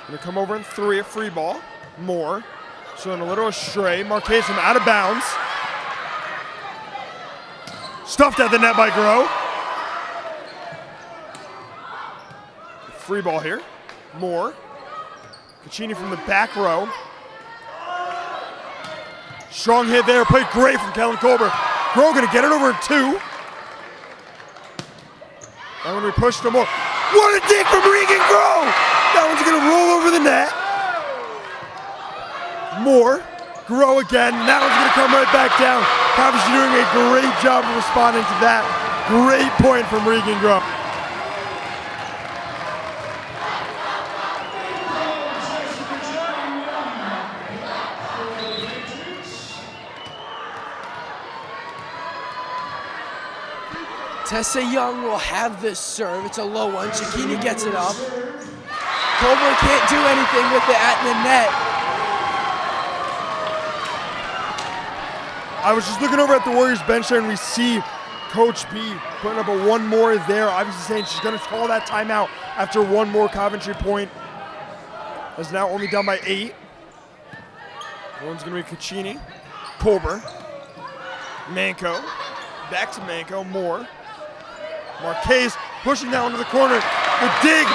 Gonna come over in 3, a free ball. Moore showing a little astray. Marquez from out of bounds. Stuffed at the net by Grow. Free ball here. Moore. Caccini from the back row. Strong hit there, played great from Kellen Colbert. Grow gonna get it over in 2. That one we pushed to Moore. What a dig from Regan Grow! That one's gonna roll over the net. Moore, Grow again, that one's gonna come right back down. Coventry doing a great job of responding to that. Great point from Regan Grow. Tessa Young will have this serve. It's a low one. Chiquini gets it up. Colbert can't do anything with it at the net. I was just looking over at the Warriors bench there, and we see Coach B putting up a 1 more there, obviously saying she's going to call that timeout after 1 more Coventry point. Is now only down by 8. One's going to be Caccini, Colbert, Manco, back to Manco, Moore. Marquez pushing that one to the corner. The dig,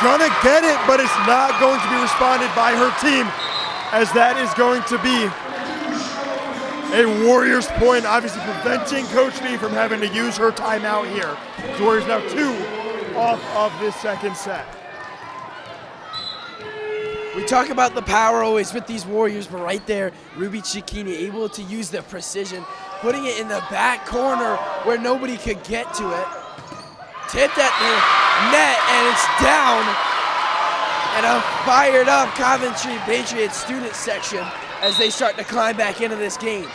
gonna get it, but it's not going to be responded by her team, as that is going to be a Warriors point, obviously preventing Coach B from having to use her timeout here. The Warriors now 2 off of this second set. We talk about the power always with these Warriors, but right there, Ruby Chiquini able to use the precision, putting it in the back corner where nobody could get to it. Tipped at the net, and it's down. And a fired up Coventry Patriots student section as they start to climb back into this game.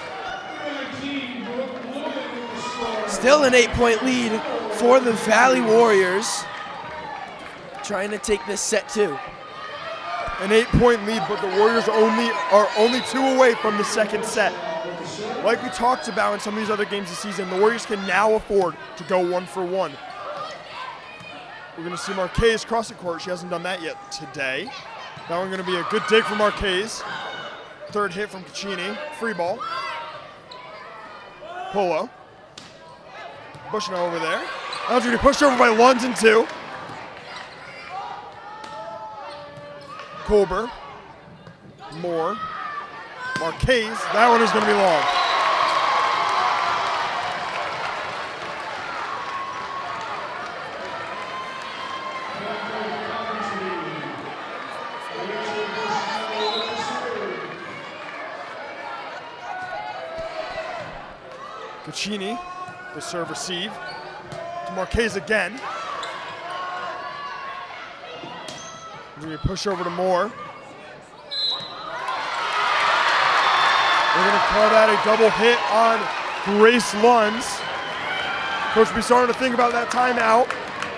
Still an 8-point lead for the Valley Warriors, trying to take this set 2. An 8-point lead, but the Warriors are only 2 away from the second set. Like we talked about in some of these other games this season, the Warriors can now afford to go 1 for 1. We're going to see Marquez cross the court. She hasn't done that yet today. That one going to be a good dig from Marquez. 3rd hit from Caccini. Free ball. Polo. Pushing over there. That one's going to be pushed over by Lunds in 2. Colbert. Moore. Marquez. That one is going to be long. Caccini, the serve receive. Marquez again. We push over to Moore. We're going to call that a double hit on Grace Lunds. Coach will be starting to think about that timeout.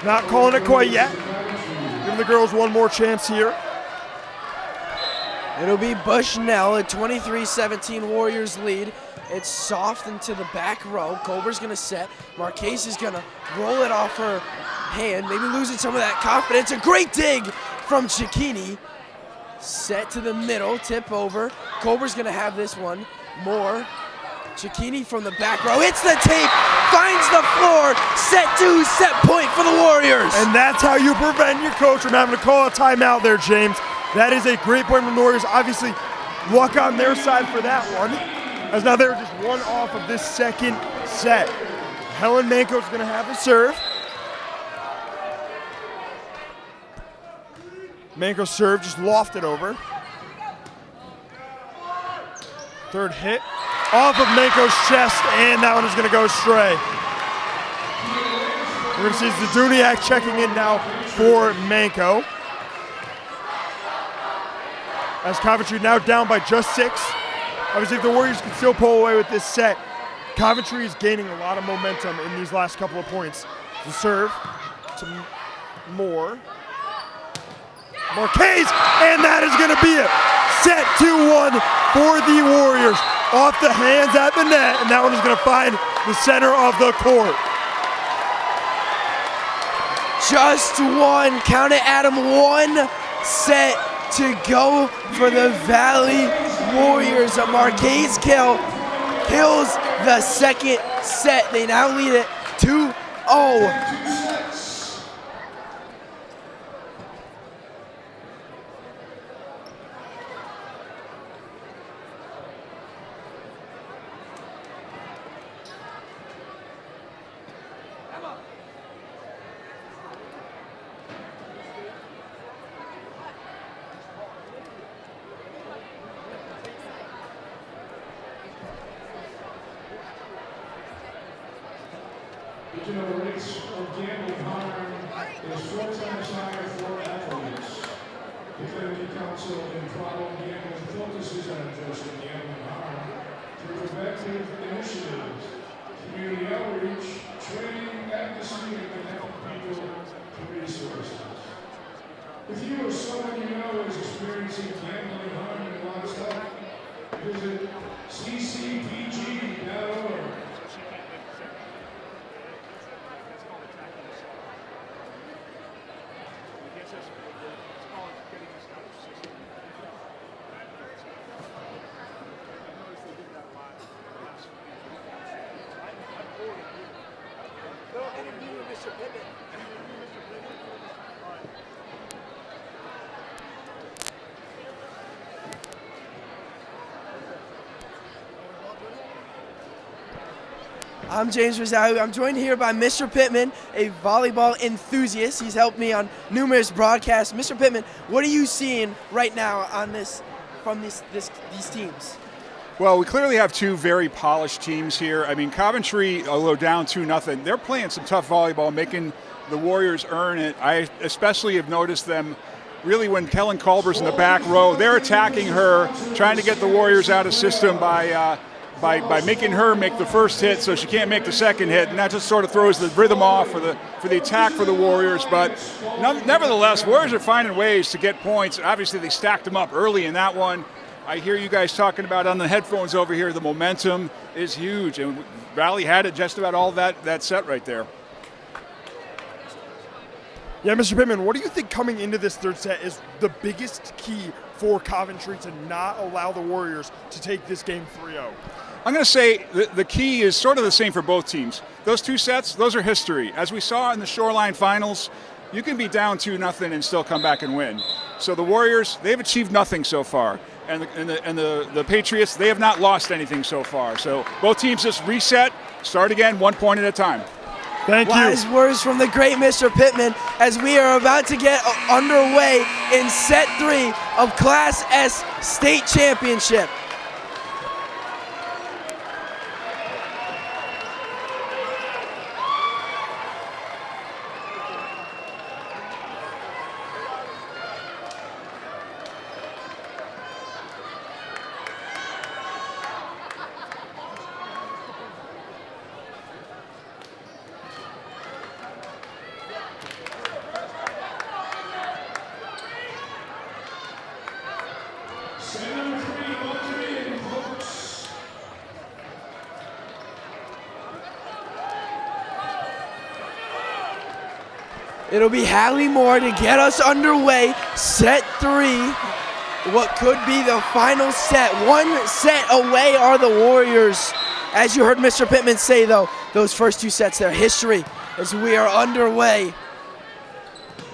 Not calling it quite yet. Giving the girls one more chance here. It'll be Bushnell, a 23-17 Warriors lead. It's soft into the back row. Culber's gonna set. Marquez is gonna roll it off her hand, maybe losing some of that confidence. A great dig from Cicchini. Set to the middle, tip over. Culber's gonna have this one. More. Cicchini from the back row, hits the tape, finds the floor, set two, set point for the Warriors. And that's how you prevent your coach from having to call a timeout there, James. That is a great point from the Warriors. Obviously, luck on their side for that one, as now they're just one off of this second set. Helen Manko's gonna have the serve. Manko's serve just lofted over. Third hit off of Manko's chest, and that one is gonna go astray. We're gonna see Zduniak checking in now for Manko. As Coventry now down by just 6. Obviously, if the Warriors can still pull away with this set, Coventry is gaining a lot of momentum in these last couple of points. The serve to Moore. Marquez, and that is going to be it. Set 2-1 for the Warriors. Off the hands at the net, and that one is going to find the center of the court. Just one, count it, Adam, one set to go for the Valley Warriors. A Marquez kill kills the second set. They now lead it 2-0. Regional rates of gambling harm is 4 times higher for athletes. The Community Council and Problem Gambling focuses on addressing gambling harm through preventive initiatives, community outreach, training, advocacy, and connecting people to resources. If you or someone you know is experiencing gambling harm and wants help, visit ccpg.org. I'm James Rizzahu. I'm joined here by Mr. Pittman, a volleyball enthusiast. He's helped me on numerous broadcasts. Mr. Pittman, what are you seeing right now on this from these teams? Well, we clearly have two very polished teams here. I mean, Coventry, although down 2-0, they're playing some tough volleyball, making the Warriors earn it. I especially have noticed them really when Kellen Culber's in the back row. They're attacking her, trying to get the Warriors out of system by making her make the first hit so she can't make the second hit, and that just sort of throws the rhythm off for the attack for the Warriors. But nevertheless, Warriors are finding ways to get points. Obviously, they stacked them up early in that one. I hear you guys talking about on the headphones over here, the momentum is huge, and Valley had it just about all that set right there. Yeah, Mr. Pittman, what do you think coming into this third set is the biggest key for Coventry to not allow the Warriors to take this game 3-0? I'm going to say the key is sort of the same for both teams. Those two sets, those are history. As we saw in the Shoreline Finals, you can be down 2-0 and still come back and win. So the Warriors, they've achieved nothing so far. And the Patriots, they have not lost anything so far. So both teams just reset, start again, 1 point at a time. Thank you. Wise words from the great Mr. Pittman as we are about to get underway in set 3 of Class S State Championship. Set number 3, ball 3 in focus. It'll be Hallie Moore to get us underway. Set 3, what could be the final set. One set away are the Warriors. As you heard Mr. Pittman say, though, those first 2 sets, they're history as we are underway.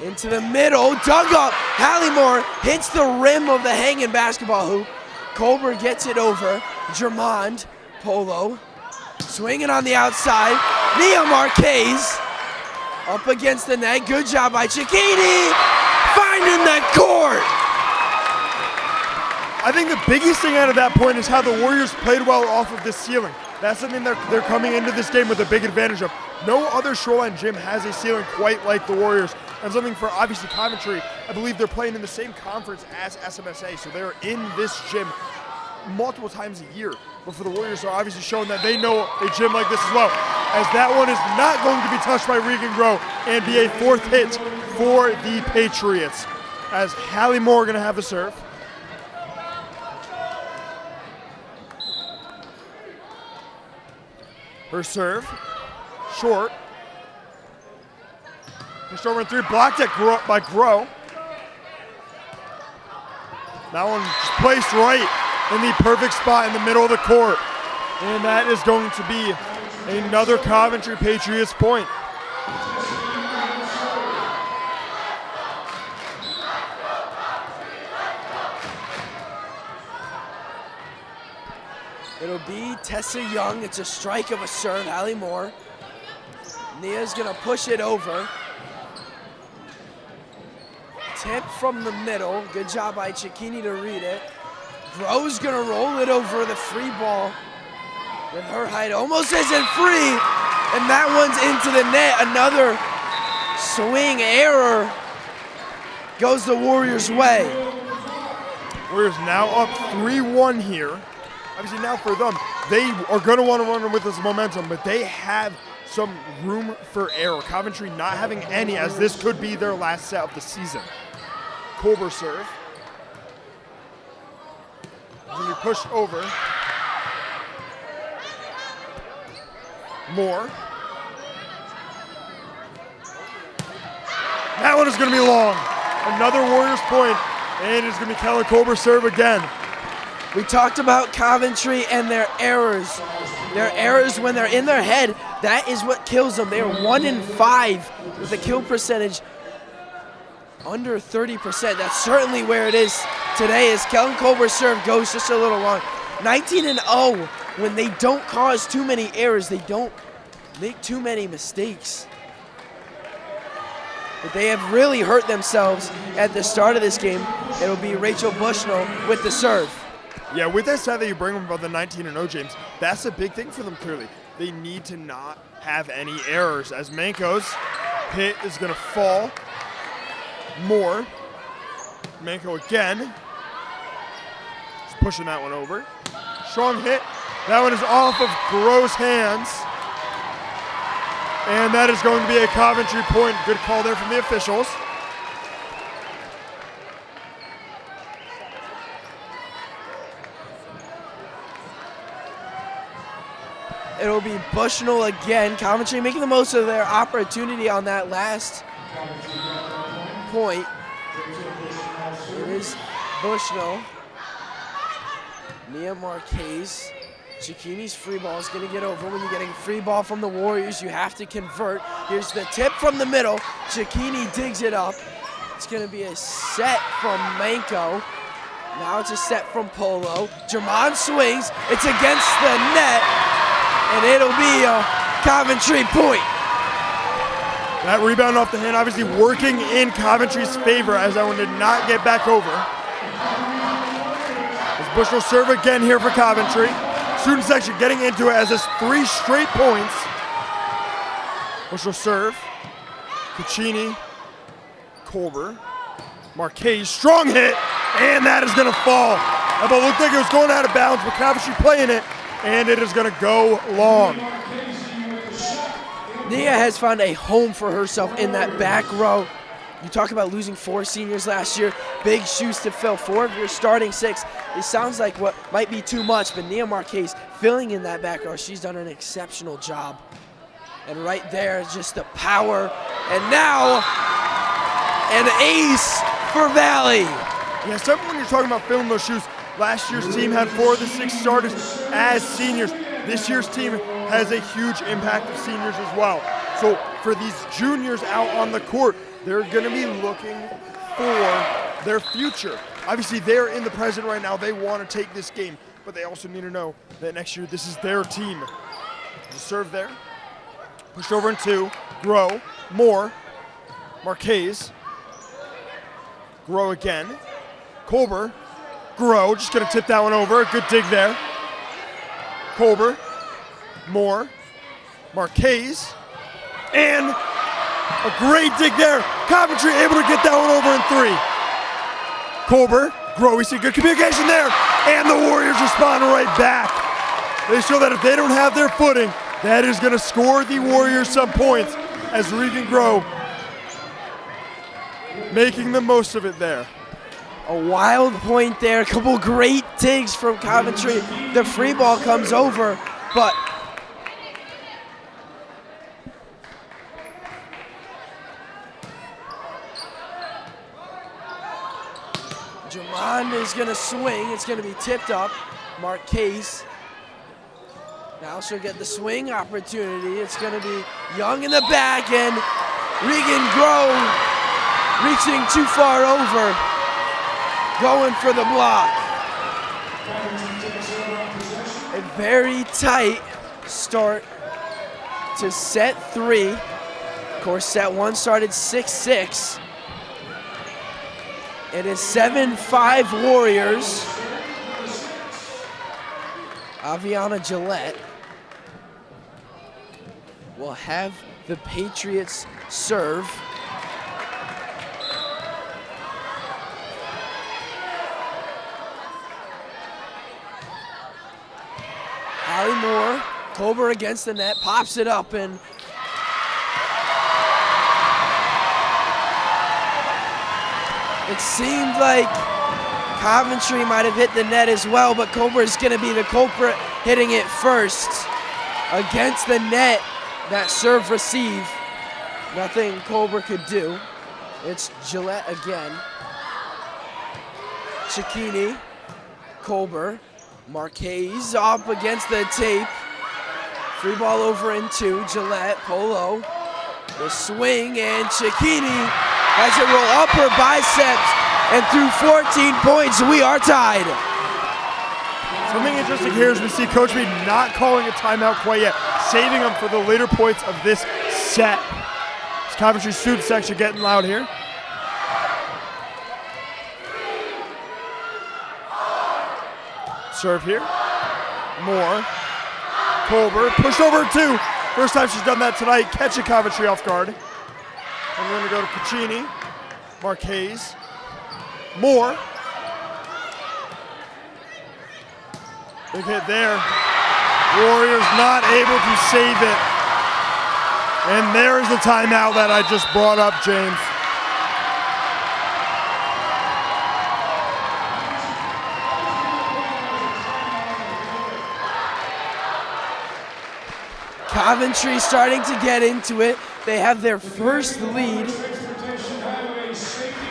Into the middle, dug up. Hallie Moore hits the rim of the hanging basketball hoop. Colbert gets it over. Jermond Polo swinging on the outside. Nia Marquez up against the net. Good job by Cicchini, finding the court. I think the biggest thing out of that point is how the Warriors played well off of this ceiling. That's something they're coming into this game with a big advantage of. No other Shoreline gym has a ceiling quite like the Warriors. And something for obviously Coventry, I believe they're playing in the same conference as SMSA, so they're in this gym multiple times a year. But for the Warriors, they're obviously showing that they know a gym like this as well. As that one is not going to be touched by Regan Groh and be a 4th hit for the Patriots. As Hallie Moore going to have the serve. Her serve, short. Just over 3, blocked by Groh. That one just placed right in the perfect spot in the middle of the court. And that is going to be another Coventry Patriots point. It'll be Tessa Young. It's a strike of a serve. Hallie Moore. Nia's gonna push it over. Tip from the middle. Good job by Cicchini to read it. Groh's gonna roll it over the free ball with her height. Almost isn't free. And that one's into the net. Another swing error goes the Warriors' way. Warriors now up 3-1 here. Obviously now for them, they are going to want to run with this momentum, but they have some room for error. Coventry not having any, as this could be their last set of the season. Colbert serve. Going to be pushed over. Moore. That one is going to be long. Another Warriors point, and it's going to be Kelly Colbert serve again. We talked about Coventry and their errors. Their errors when they're in their head, that is what kills them. They are 1 in 5 with a kill percentage under 30%. That's certainly where it is today as Kellen Colbert's serve goes just a little long. 19-0 when they don't cause too many errors. They don't make too many mistakes. But they have really hurt themselves at the start of this game. It'll be Rachel Bushnell with the serve. Yeah, with that stat that you bring them about the 19-0, James, that's a big thing for them clearly. They need to not have any errors as Manko's hit is going to fall. Moore. Manko again. Just pushing that one over. Strong hit. That one is off of Groh's hands. And that is going to be a Coventry point. Good call there from the officials. It'll be Bushnell again. Coventry making the most of their opportunity on that last point. It is Bushnell. Nia Marquez. Cicchini's free ball is going to get over. When you're getting free ball from the Warriors, you have to convert. Here's the tip from the middle. Cicchini digs it up. It's going to be a set from Manko. Now it's a set from Polo. Jermond swings. It's against the net. And it'll be a Coventry point. That rebound off the hand obviously working in Coventry's favor as that one did not get back over. As Bush will serve again here for Coventry. Student section getting into it as it's 3 straight points. Bush will serve. Cicchini, Colbert, Marquez, strong hit, and that is gonna fall. That ball looked like it was going out of bounds, but Coventry playing it, and it is gonna go long. Nia has found a home for herself in that back row. You talk about losing 4 seniors last year, big shoes to fill. 4 of your starting 6. It sounds like what might be too much, but Nia Marquez filling in that back row. She's done an exceptional job. And right there, just the power. And now, an ace for Valley. Yeah, something when you're talking about filling those shoes, last year's team had 4 of the 6 starters as seniors. This year's team has a huge impact of seniors as well. So for these juniors out on the court, they're going to be looking for their future. Obviously, they're in the present right now. They want to take this game, but they also need to know that next year this is their team. The serve there. Pushed over in 2. Grow. More. Marquez. Grow again. Colber. Grow. Just going to tip that one over. Good dig there. Colber. More. Marquez. And a great dig there. Coventry able to get that one over in 3. Colber, Grow, we see good communication there. And the Warriors respond right back. They show that if they don't have their footing, that is going to score the Warriors some points as Regan Grow making the most of it there. A wild point there. A couple great digs from Coventry. The free ball comes over, but Jamon is going to swing. It's going to be tipped up. Marquez. Now she'll get the swing opportunity. It's going to be Young in the back, and Regan Grow reaching too far over. Going for the block. A very tight start to set 3. Of course, set 1 started 6-6. It is 7-5 Warriors. Aviana Gillette will have the Patriots serve. Allie Moore, Colber against the net, pops it up, and it seemed like Coventry might have hit the net as well, but Colber is going to be the culprit, hitting it first against the net. That serve receive, nothing Colber could do. It's Gillette again. Cicchini, Colber, Marquez up against the tape. Free ball over in 2, Gillette, Polo. The swing, and Cicchini has it roll up her biceps, and through 14 points, we are tied. Something interesting here is we see Coach Meade not calling a timeout quite yet, saving them for the later points of this set. It's Coventry student section getting loud here. Serve here. Moore. Colber, pushed over 2. First time she's done that tonight, catching Coventry off guard. And we're going to go to Puccini. Marquez. Moore. Big hit there. Warriors not able to save it. And there's the timeout that I just brought up, James. Coventry starting to get into it. They have their first lead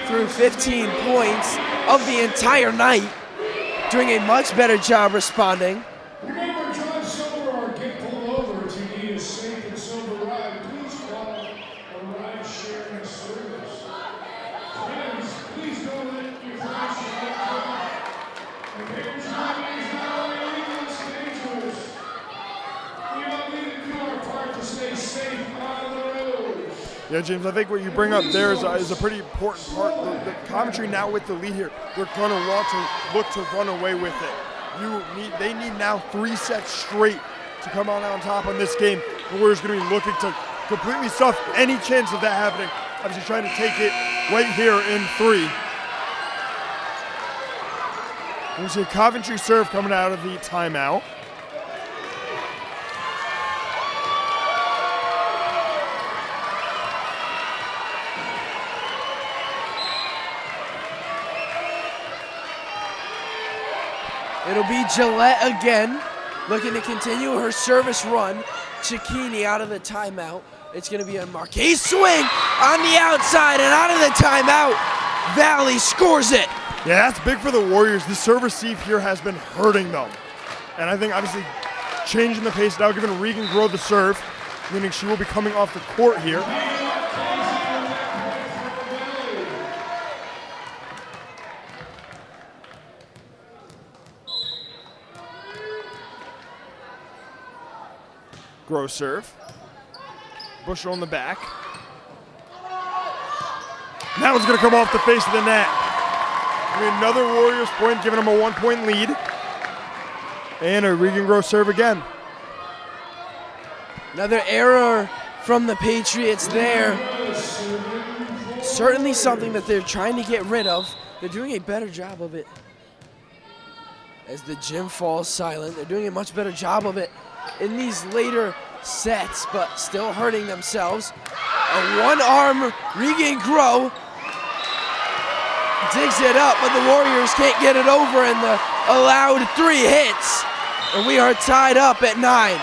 through 15 points of the entire night, doing a much better job responding. Remember, John Silver or get pulled over if you need a safe and sober ride. Please call a ride sharing service. Friends, please don't let your friends get caught. And parents, driving is not only illegal, it's dangerous. We all need to do our part to stay safe on the roads. Yeah, James, I think what you bring up there is a pretty important part. The Coventry now with the lead here, they're going to want to look to run away with it. They need now 3 sets straight to come on top on this game. The Warriors going to be looking to completely stuff any chance of that happening. Obviously trying to take it right here in 3. And we see a Coventry serve coming out of the timeout. It'll be Gillette again, looking to continue her service run. Cicchini out of the timeout. It's going to be a Marquez swing on the outside, and out of the timeout, Valley scores it. Yeah, that's big for the Warriors. The serve receive here has been hurting them. And I think obviously changing the pace now, giving Regan Grow the serve, meaning she will be coming off the court here. Grow serve. Bushel in the back. That one's going to come off the face of the net. Another Warriors point, giving them a 1-point lead. And a Regan Grow serve again. Another error from the Patriots there. Certainly something that they're trying to get rid of. They're doing a better job of it. As the gym falls silent, they're doing a much better job of it in these later sets, but still hurting themselves. A one-arm Regan Grow digs it up, but the Warriors can't get it over, and the allowed 3 hits. And we are tied up at 9.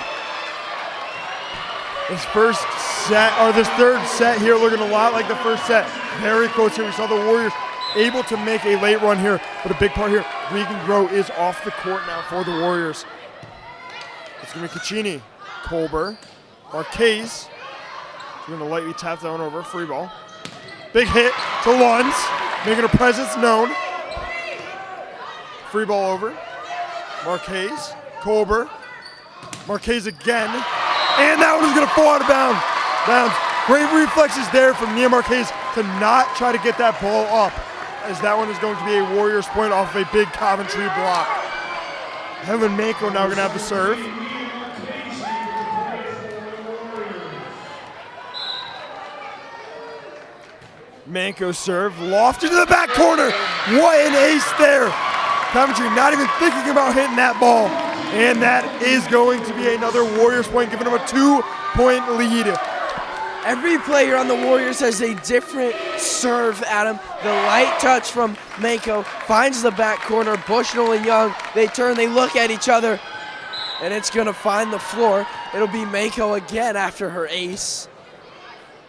This first set, or this third set here, looking a lot like the first set. Very close here. We saw the Warriors able to make a late run here, but a big part here, Regan Grow is off the court now for the Warriors. It's going to be Cicchini, Colbert, Marquez. Going to lightly tap that one over, free ball. Big hit to Lunds, making her presence known. Free ball over. Marquez, Colbert, Marquez again. And that one is going to fall out of bounds. Great reflexes there from Nia Marquez to not try to get that ball up, as that one is going to be a Warriors point off of a big Coventry block. Helen Mako now going to have the serve. Manko serve, lofted to the back corner. What an ace there. Coventry not even thinking about hitting that ball. And that is going to be another Warriors point, giving them a 2-point lead. Every player on the Warriors has a different serve, Adam. The light touch from Manko finds the back corner. Bushnell and Young, they turn, they look at each other, and it's going to find the floor. It'll be Manko again after her ace.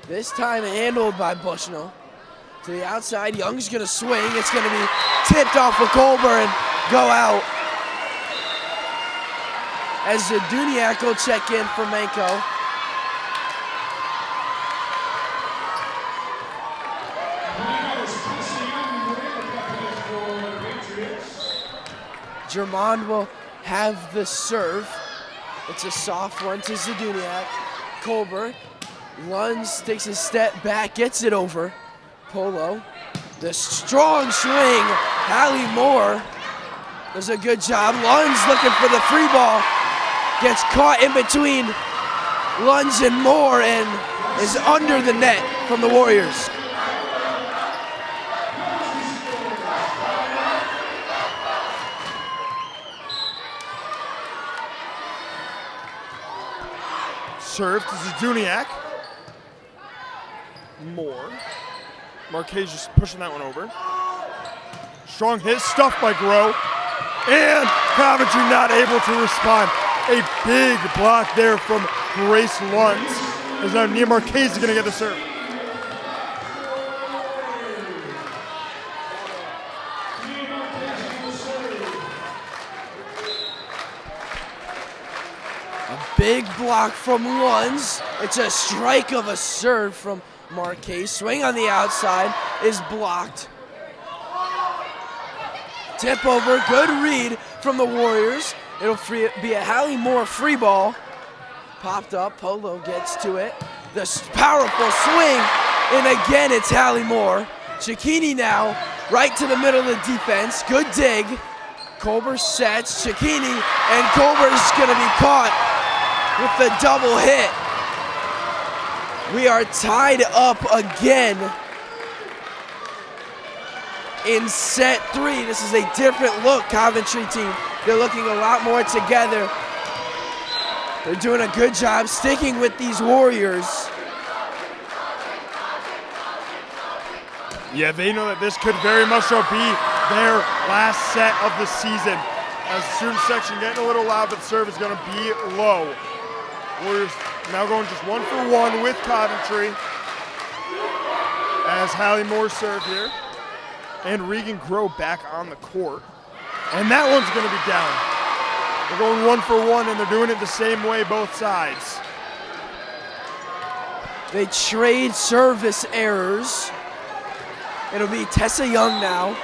This time handled by Bushnell. To the outside, Young's going to swing. It's going to be tipped off of Colbert and go out. As Duniak will check in for Manko. Germond will have the serve. It's a soft one to Zduniak. Colbert. Lunds takes a step back, gets it over. Polo. The strong swing. Hallie Moore does a good job. Lunds looking for the free ball. Gets caught in between Lunds and Moore and is under the net from the Warriors. Serve to Zduniak. Moore. Marquez just pushing that one over. Strong hit, stuffed by Grow. And Coventry not able to respond. A big block there from Grace Lunds. As now Nia Marquez is going to get the serve. Big block from Lunds. It's a strike of a serve from Marquez. Swing on the outside is blocked. Tip over, good read from the Warriors. It'll be a Hallie Moore free ball. Popped up, Polo gets to it. The powerful swing, and again it's Hallie Moore. Cicchini now, right to the middle of the defense. Good dig. Colbert sets, Cicchini, and Colbert's gonna be caught with the double hit. We are tied up again in set 3. This is a different look, Coventry team. They're looking a lot more together. They're doing a good job sticking with these Warriors. Yeah, they know that this could very much so be their last set of the season. as the student section getting a little loud, but the serve is going to be low. Warriors now going just 1 for 1 with Coventry as Hallie Moore serve here. And Regan Grow back on the court. And that one's going to be down. They're going 1 for 1, and they're doing it the same way both sides. They trade service errors. It'll be Tessa Young now.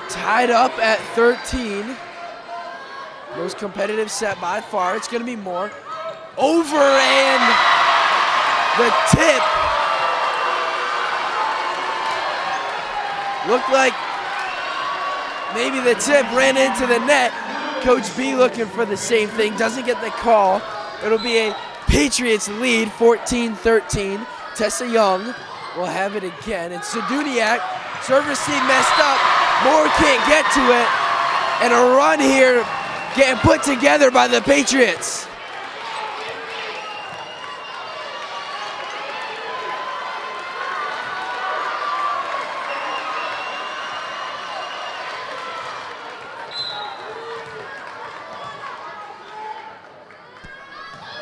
Tied up at 13. Most competitive set by far. It's going to be Moore. Over, and the tip. Looked like maybe the tip ran into the net. Coach B looking for the same thing. Doesn't get the call. It'll be a Patriots lead, 14-13. Tessa Young will have it again. And Saduniak, service team messed up. Moore can't get to it. And a run here getting put together by the Patriots.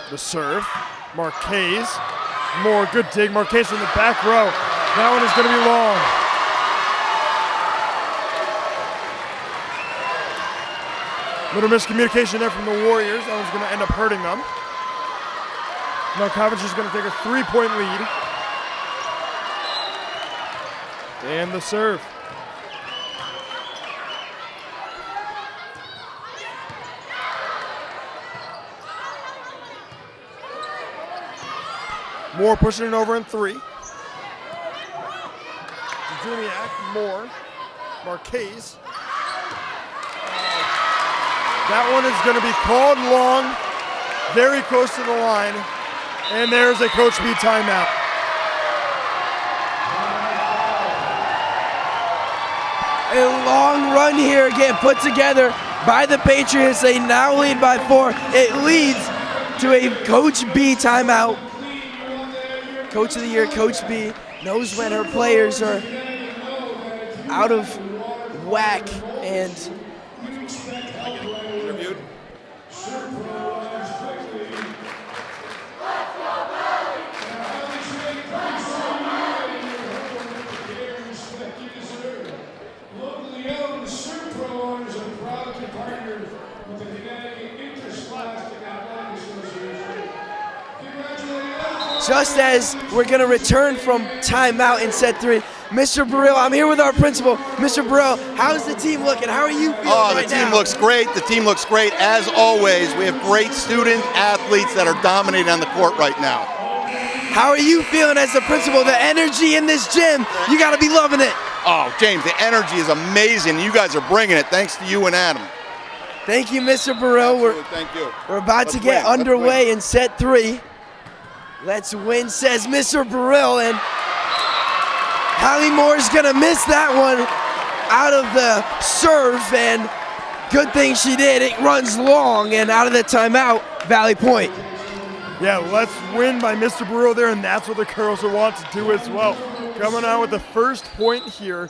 The serve, Marquez, Moore, good dig, Marquez from the back row. That one is going to be long. Little miscommunication there from the Warriors. That one's going to end up hurting them. Now Coventry's going to take a 3-point lead. And the serve. Moore pushing it over in 3. Juniak, Moore, Marquez. That one is going to be called long, very close to the line. And there's a Coach B timeout. A long run here getting put together by the Patriots. They now lead by 4. It leads to a Coach B timeout. Coach of the Year, Coach B, knows when her players are out of whack and just as we're going to return from timeout in set 3, Mr. Burrell, I'm here with our principal. Mr. Burrell, how's the team looking? How are you feeling right now? The team looks great. The team looks great. As always, we have great student athletes that are dominating on the court right now. How are you feeling as the principal? The energy in this gym, you got to be loving it. Oh, James, the energy is amazing. You guys are bringing it, thanks to you and Adam. Thank you, Mr. Burrell. Thank you. We're about to get underway in set 3. Let's win, says Mr. Burrell, and Hallie Moore's gonna miss that one out of the serve, and good thing she did. It runs long, and out of the timeout, Valley Point. Yeah, let's win by Mr. Burrell there, and that's what the girls will want to do as well. Coming out with the first point here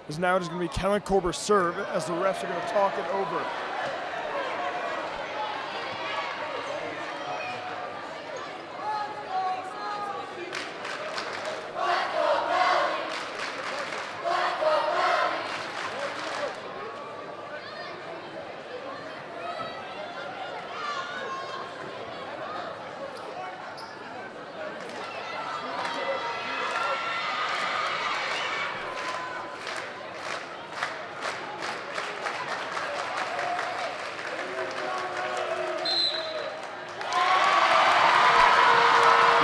is now just gonna be Kellen Colbert's serve as the refs are gonna talk it over.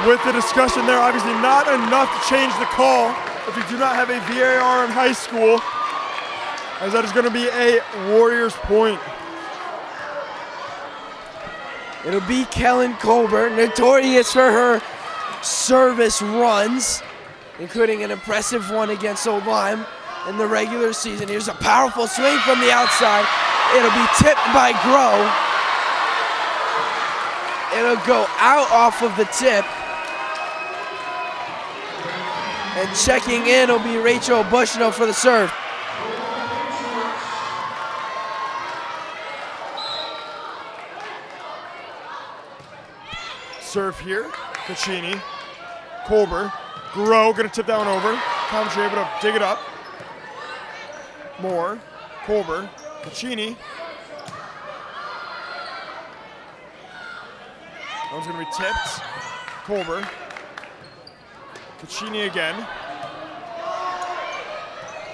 With the discussion there, obviously not enough to change the call if you do not have a VAR in high school, as that is going to be a Warriors point. It'll be Kellen Colbert, notorious for her service runs, including an impressive one against Old Lyme in the regular season. Here's a powerful swing from the outside. It'll be tipped by Grow. It'll go out off of the tip. And checking in will be Rachel Bushnell for the serve. Serve here, Caccini, Colbert, Grow, gonna tip that one over. Coventry able to dig it up. Moore, Colbert, Caccini. That one's gonna be tipped. Colbert, Caccini again.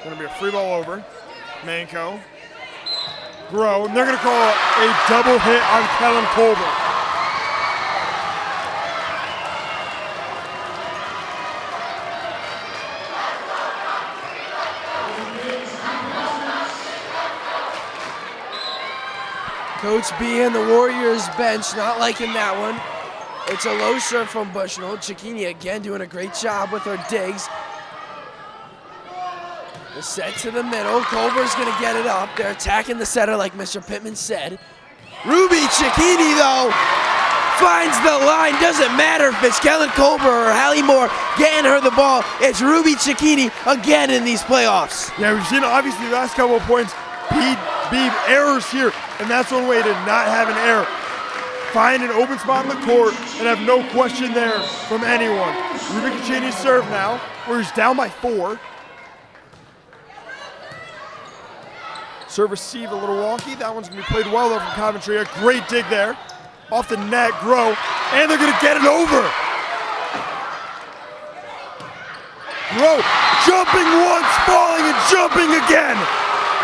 Gonna be a free ball over. Manco, Grow, and they're gonna call a double hit on Kellen Colbert. Coach B and the Warriors bench not liking that one. It's a low serve from Bushnell. Cicchini again doing a great job with her digs. The set to the middle. Colbert's going to get it up. They're attacking the setter like Mr. Pittman said. Ruby Cicchini, though, finds the line. Doesn't matter if it's Kellen Colbert or Hallie Moore getting her the ball. It's Ruby Cicchini again in these playoffs. Yeah, we've seen obviously the last couple of points be errors here, and that's one way to not have an error. Find an open spot in the court and have no question there from anyone. Ruby Caccini's serve now, where he's down by 4. Serve receive a little wonky. That one's gonna be played well though from Coventry. A great dig there. Off the net, Grow, and they're gonna get it over. Grow jumping once, falling and jumping again.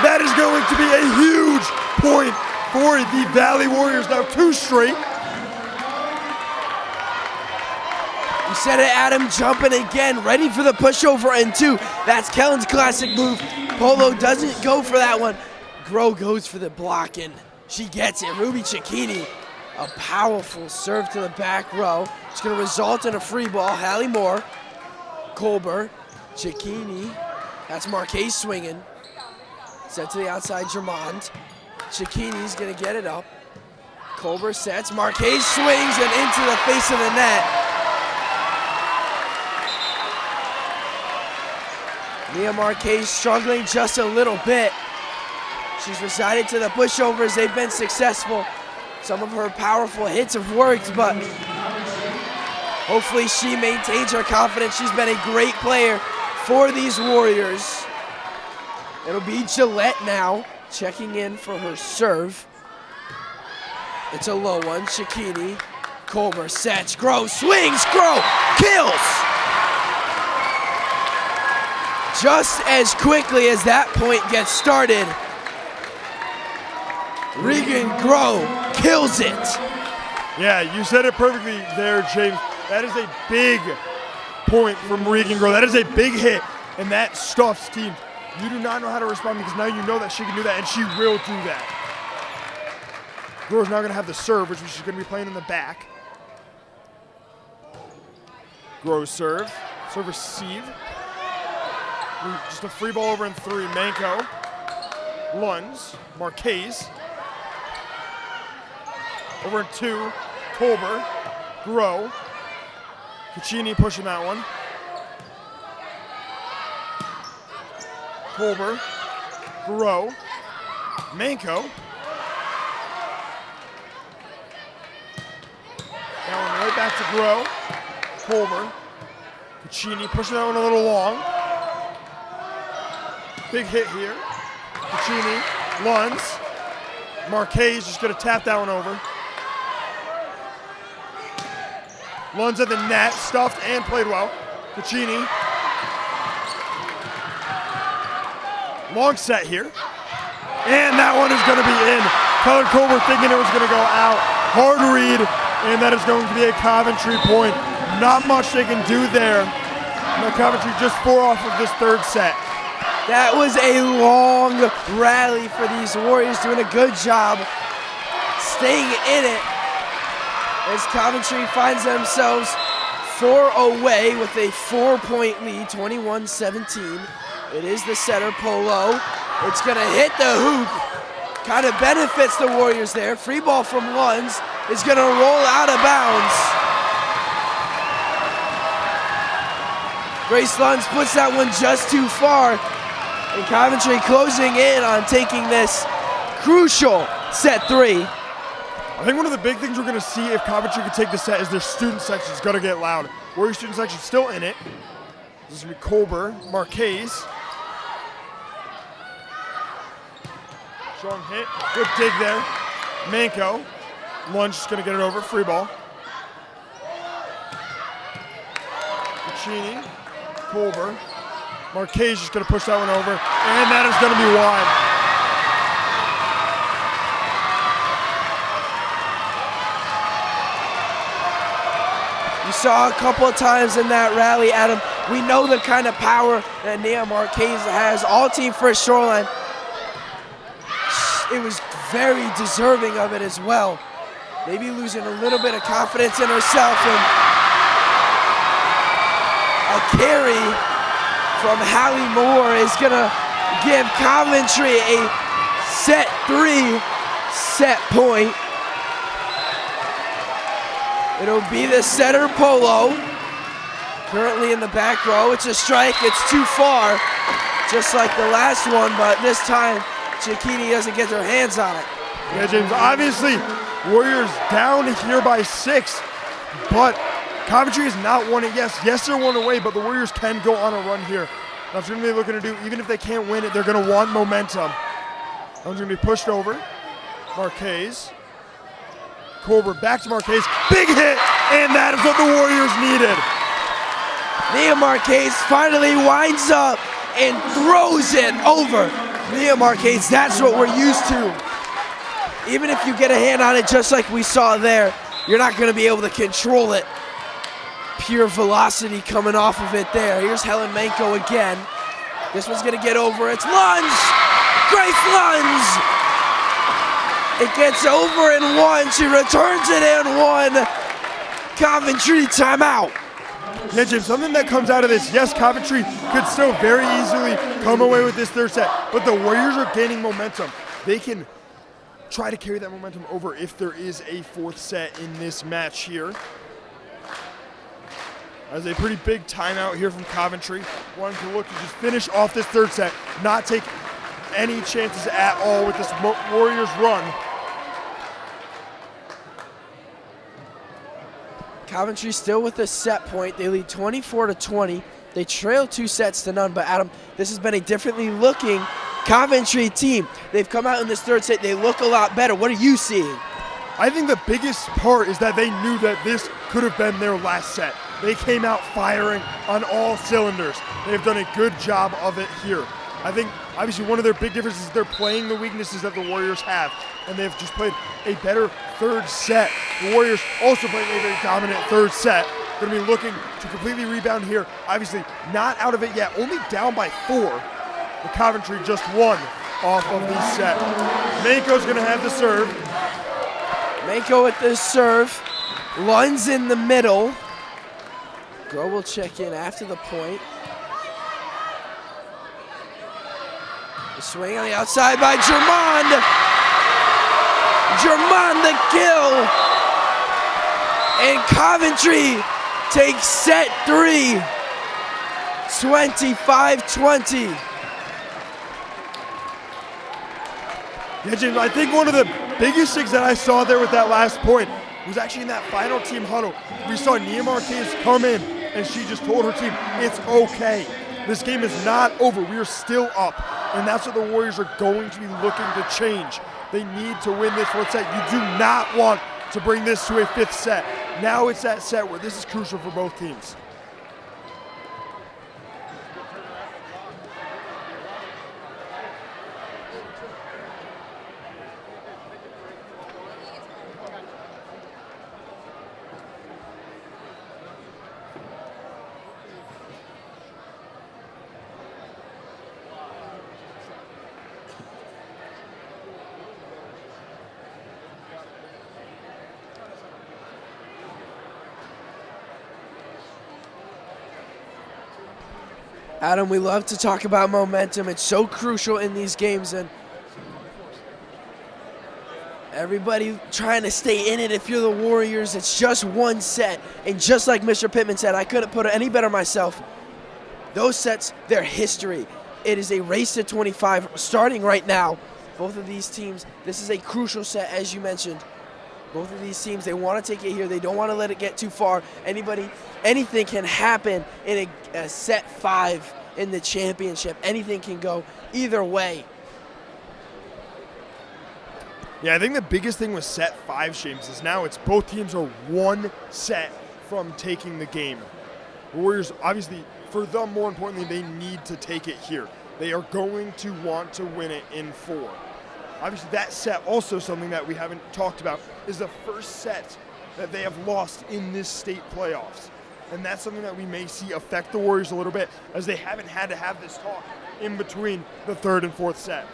That is going to be a huge point for the Valley Warriors. Now 2 straight. You said it, Adam, jumping again, ready for the pushover and 2. That's Kellen's classic move. Polo doesn't go for that one. Grow goes for the blocking. She gets it. Ruby Cicchini, a powerful serve to the back row. It's going to result in a free ball. Hallie Moore, Colbert, Cicchini. That's Marquez swinging. Set to the outside, Germond. Cicchini's going to get it up. Colbert sets. Marquez swings and into the face of the net. Nia Marquez struggling just a little bit. She's resided to the pushovers. They've been successful. Some of her powerful hits have worked, but hopefully she maintains her confidence. She's been a great player for these Warriors. It'll be Gillette now, checking in for her serve. It's a low one. Cicchini, Colbert sets, Grow swings, Grow kills! Just as quickly as that point gets started, Regan Grow kills it. Yeah, you said it perfectly there, James. That is a big point from Regan Grow. That is a big hit, and that stuffs teams. You do not know how to respond because now you know that she can do that, and she will do that. Grow's now going to have the serve, which she's going to be playing in the back. Grow serve. Serve receive. Just a free ball over in 3. Manco. Luns. Marquez. Over in 2. Colbert. Grow. Caccini pushing that one. Colbert, Grow, Manco. That one right back to Grow. Colbert, Caccini pushing that one a little long. Big hit here. Caccini, Luns. Marquez just gonna tap that one over. Luns at the net, stuffed and played well. Caccini. Long set here. And that one is going to be in. Kellen Colbert thinking it was going to go out. Hard read, and that is going to be a Coventry point. Not much they can do there. Now Coventry just 4 off of this 3rd set. That was a long rally for these Warriors, doing a good job staying in it as Coventry finds themselves 4 away with a 4-point lead, 21-17. It is the setter, Polo. It's going to hit the hoop. Kind of benefits the Warriors there. Free ball from Luns is going to roll out of bounds. Grace Luns puts that one just too far. And Coventry closing in on taking this crucial set 3. I think one of the big things we're going to see if Coventry can take the set is their student section is going to get loud. Warrior student section still in it. This is going to be Colbert, Marquez. Strong hit, good dig there. Manco, Lunch is going to get it over, free ball. Puccini, Colbert. Marquez just going to push that one over, and that is going to be wide. You saw a couple of times in that rally, Adam. We know the kind of power that Nia Marquez has. All team first shoreline. It was very deserving of it as well. Maybe losing a little bit of confidence in herself, and a carry from Hallie Moore is gonna give Coventry a set 3 set point. It'll be the setter Polo, currently in the back row. It's a strike, it's too far, just like the last one, but this time Cicchini doesn't get their hands on it. Yeah, James, obviously Warriors down here by 6, but Coventry has not won it. Yes, they're 1 away, but the Warriors can go on a run here. That's what they're looking to do. Even if they can't win it, they're going to want momentum. That one's going to be pushed over. Marquez. Colbert back to Marquez. Big hit, and that is what the Warriors needed. Nia Marquez finally winds up and throws it over. Nia Marquez, that's what we're used to. Even if you get a hand on it just like we saw there, you're not going to be able to control it. Pure velocity coming off of it there. Here's Helen Manco again. This one's going to get over. It's Lunds! Grace Lunds! It gets over in 1. She returns it in 1. Coventry timeout. Yeah, Jim, something that comes out of this, yes, Coventry could still very easily come away with this third set, but the Warriors are gaining momentum. They can try to carry that momentum over if there is a 4th set in this match here. As a pretty big timeout here from Coventry, wanting to look to just finish off this 3rd set, not take any chances at all with this Warriors run. Coventry still with a set point. They lead 24-20. They trail 2 sets to none, but Adam, this has been a differently looking Coventry team. They've come out in this 3rd set. They look a lot better. What are you seeing? I think the biggest part is that they knew that this could have been their last set. They came out firing on all cylinders. They've done a good job of it here. I think obviously one of their big differences is they're playing the weaknesses that the Warriors have, and they've just played a better 3rd set. The Warriors also playing a very dominant 3rd set. Going to be looking to completely rebound here. Obviously not out of it yet, only down by 4. The Coventry just won off of the set. Manco's going to have the serve. Manco with the serve. Lunds in the middle. Girl will check in after the point. The swing on the outside by Germond. Germond the kill. And Coventry takes set 3. 25-20. Yeah, James, I think one of the biggest things that I saw there with that last point was actually in that final team huddle. We saw Nia Marquez come in, and she just told her team, it's okay. This game is not over. We are still up. And that's what the Warriors are going to be looking to change. They need to win this 4th set. You do not want to bring this to a 5th set. Now it's that set where this is crucial for both teams. Adam, we love to talk about momentum. It's so crucial in these games, and everybody trying to stay in it. If you're the Warriors, it's just 1 set. And just like Mr. Pittman said, I couldn't put it any better myself. Those sets, they're history. It is a race to 25 starting right now. Both of these teams, this is a crucial set, as you mentioned. Both of these teams, they want to take it here. They don't want to let it get too far. Anything can happen in a set 5 in the championship. Anything can go either way. Yeah, I think the biggest thing with set 5, James, is now it's both teams are 1 set from taking the game. The Warriors, obviously, for them, more importantly, they need to take it here. They are going to want to win it in 4. Obviously, that set, also something that we haven't talked about, is the first set that they have lost in this state playoffs. And that's something that we may see affect the Warriors a little bit, as they haven't had to have this talk in between the 3rd and 4th set.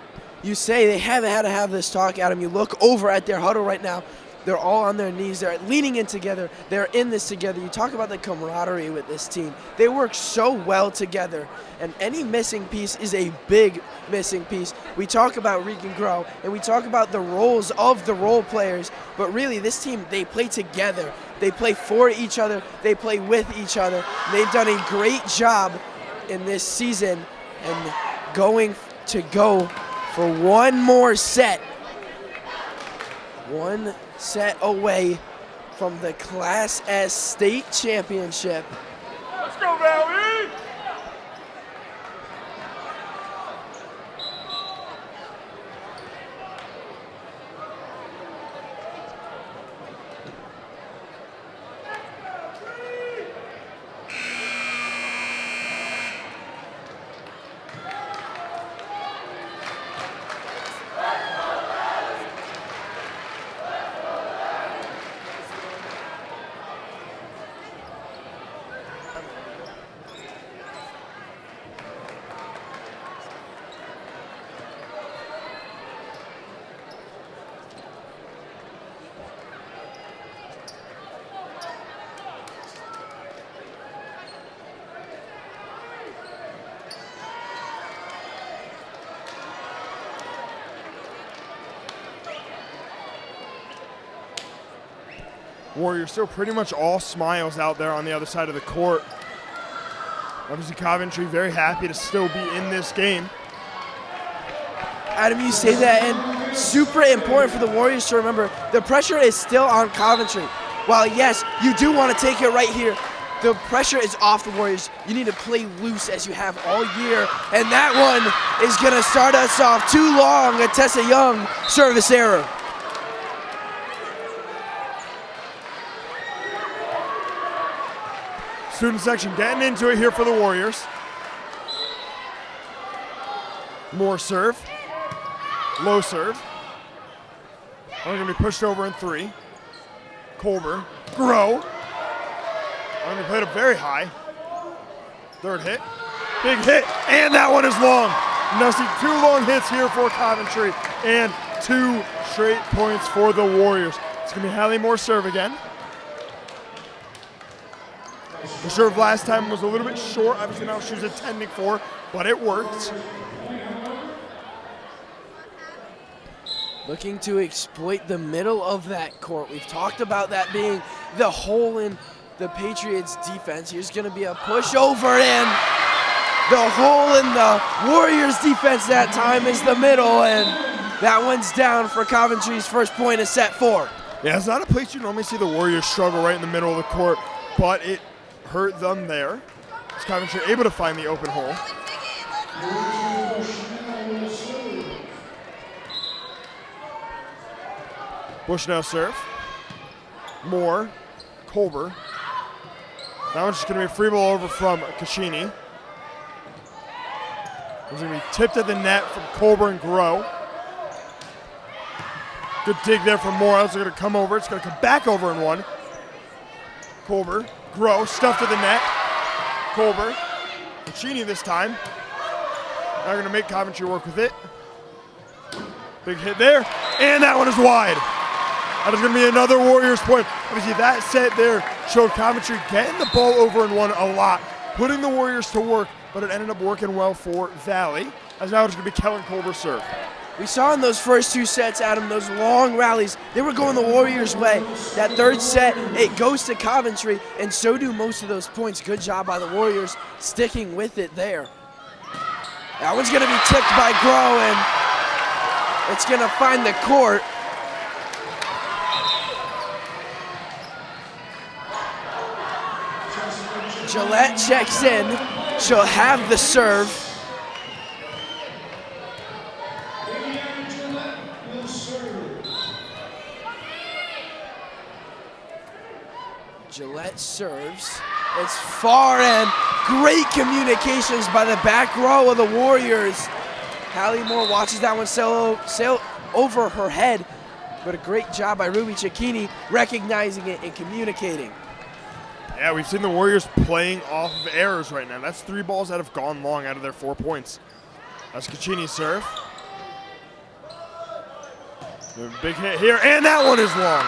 You say they haven't had to have this talk, Adam. You look over at their huddle right now. They're all on their knees. They're leaning in together. They're in this together. You talk about the camaraderie with this team. They work so well together, and any missing piece is a big missing piece. We talk about Reek and Grow, and we talk about the roles of the role players, but really this team, they play together. They play for each other. They play with each other. They've done a great job in this season and going to go for one more set. 1 set away from the Class S state championship. Let's go, Valley! Warriors still pretty much all smiles out there on the other side of the court. Obviously, Coventry very happy to still be in this game. Adam, you say that, and super important for the Warriors to remember, the pressure is still on Coventry. While yes, you do want to take it right here, the pressure is off the Warriors. You need to play loose as you have all year, and that one is going to start us off too long. A Tessa Young service error. Student section getting into it here for the Warriors. More serve. Low serve. Are going to be pushed over in 3. Colber. Grow. Are going to play it up very high. 3rd hit. Big hit. And that one is long. Now see 2 long hits here for Coventry. And 2 straight points for the Warriors. It's going to be Hallie Moore serve again. The serve last time was a little bit short. Obviously now she was intending for, but it worked. Looking to exploit the middle of that court. We've talked about that being the hole in the Patriots defense. Here's going to be a push over, and the hole in the Warriors defense that time is the middle, and that one's down for Coventry's first point of set 4. Yeah, it's not a place you normally see the Warriors struggle right in the middle of the court, but it hurt them there. As Coventry able to find the open hole. Bushnell serve. Moore. Colber. That one's just going to be a free ball over from Caccini. It's going to be tipped at the net from Colber and Grow. Good dig there from Moore. It's going to come over. It's going to come back over in 1. Colber. Grow, stuffed to the net. Colber. Caccini this time. Now going to make Coventry work with it. Big hit there. And that one is wide. That is going to be another Warriors point. Obviously, that set there showed Coventry getting the ball over in 1 a lot, putting the Warriors to work, but it ended up working well for Valley. As now it's going to be Kellen Colber's serve. We saw in those first 2 sets, Adam, those long rallies, they were going the Warriors' way. That 3rd set, it goes to Coventry, and so do most of those points. Good job by the Warriors sticking with it there. That one's going to be tipped by Grow, and it's going to find the court. Gillette checks in. She'll have the serve. Gillette serves. It's far end. Great communications by the back row of the Warriors. Hallie Moore watches that one sail over her head, but a great job by Ruby Cecchini recognizing it and communicating. Yeah, we've seen the Warriors playing off of errors right now. That's 3 balls that have gone long out of their 4 points. That's Cecchini's serve. A big hit here, and that one is long.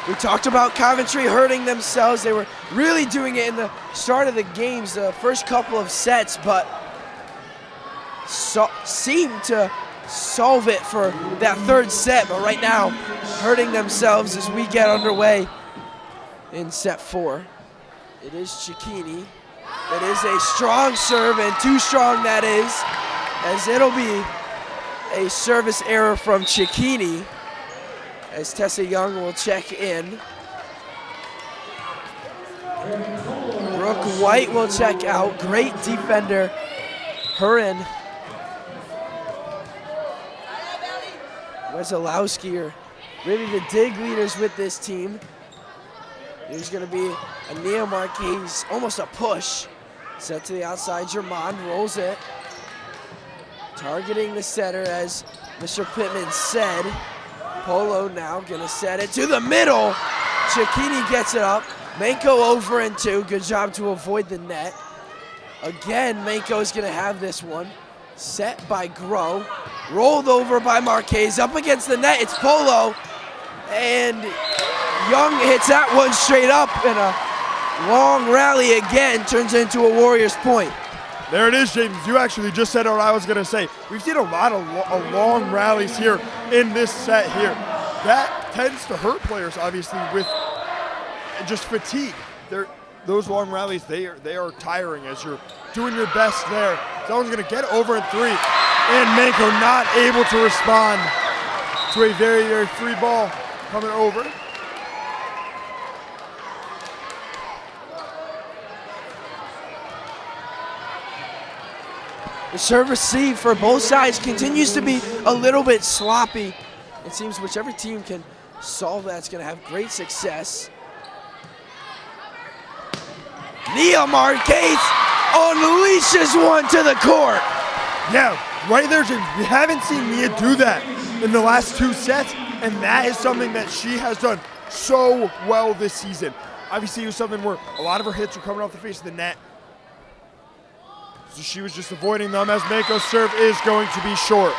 We talked about Coventry hurting themselves. They were really doing it in the start of the games, the first couple of sets, but seemed to solve it for that 3rd set. But right now, hurting themselves as we get underway in set 4. It is Cecchini. That is a strong serve, and too strong that is, as it'll be a service error from Cecchini, as Tessa Young will check in. Brooke White will check out. Great defender. Her and Wesolowski are really the dig leaders with this team. There's going to be a Nia Marquez, almost a push. Set to the outside, Germond rolls it. Targeting the setter, as Mr. Pittman said. Polo now gonna set it to the middle. Cecchini gets it up. Manko over and 2. Good job to avoid the net. Again, Manko's gonna have this one. Set by Groh. Rolled over by Marquez. Up against the net, it's Polo. And Young hits that one straight up, and a long rally again turns into a Warriors point. There it is, James. You actually just said what I was going to say. We've seen a lot of long rallies here in this set here. That tends to hurt players, obviously, with just fatigue. Those long rallies, they are tiring as you're doing your best there. Someone's going to get over in 3, and Manko not able to respond to a very, very free ball coming over. The serve receive for both sides continues to be a little bit sloppy. It seems whichever team can solve that's going to have great success. Nia Marquez unleashes one to the court. Yeah, right there, James. We haven't seen Nia do that in the last 2 sets, and that is something that she has done so well this season. Obviously, it was something where a lot of her hits were coming off the face of the net. So she was just avoiding them, as Manko's serve is going to be short.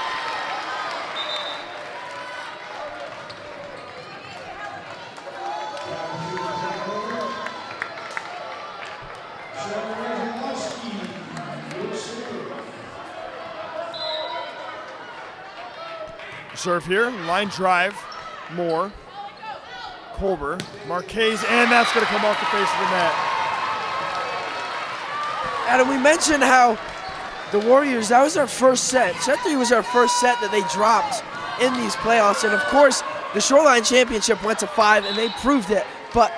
Serve here, line drive, Moore, Colbert, Marquez, and that's going to come off the face of the net. Adam, we mentioned how the Warriors, that was our first set. Set 3 was our first set that they dropped in these playoffs. And of course, the Shoreline Championship went to 5 and they proved it. But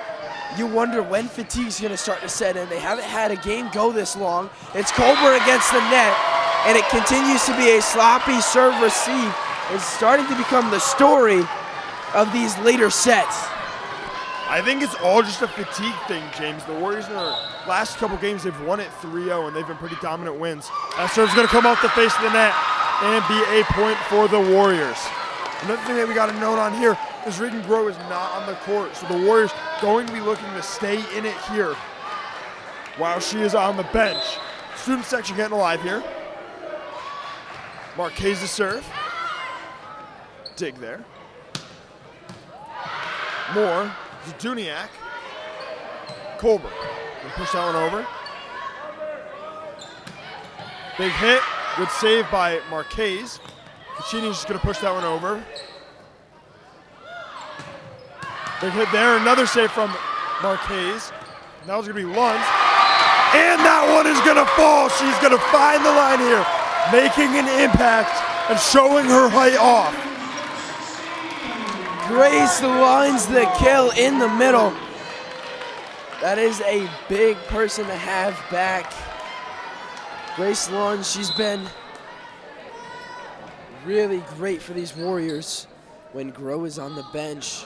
you wonder when fatigue's gonna start to set in. They haven't had a game go this long. It's Colbert against the net, and it continues to be a sloppy serve receive. It's starting to become the story of these later sets. I think it's all just a fatigue thing, James. The Warriors in their last couple games, they've won it 3-0, and they've been pretty dominant wins. That serve's going to come off the face of the net and be a point for the Warriors. Another thing that we got to note on here is Regan Groh is not on the court, so the Warriors going to be looking to stay in it here while she is on the bench. Student section getting alive here. Marquez the serve. Dig there. Moore. Zaduniak, Colbert, and push that one over. Big hit, good save by Marquez. Cecchini's just gonna push that one over. Big hit there, another save from Marquez. That was gonna be Lund. And that one is gonna fall. She's gonna find the line here, making an impact and showing her height off. Grace lines the kill in the middle. That is a big person to have back. Grace Lund, she's been really great for these Warriors when Groh is on the bench.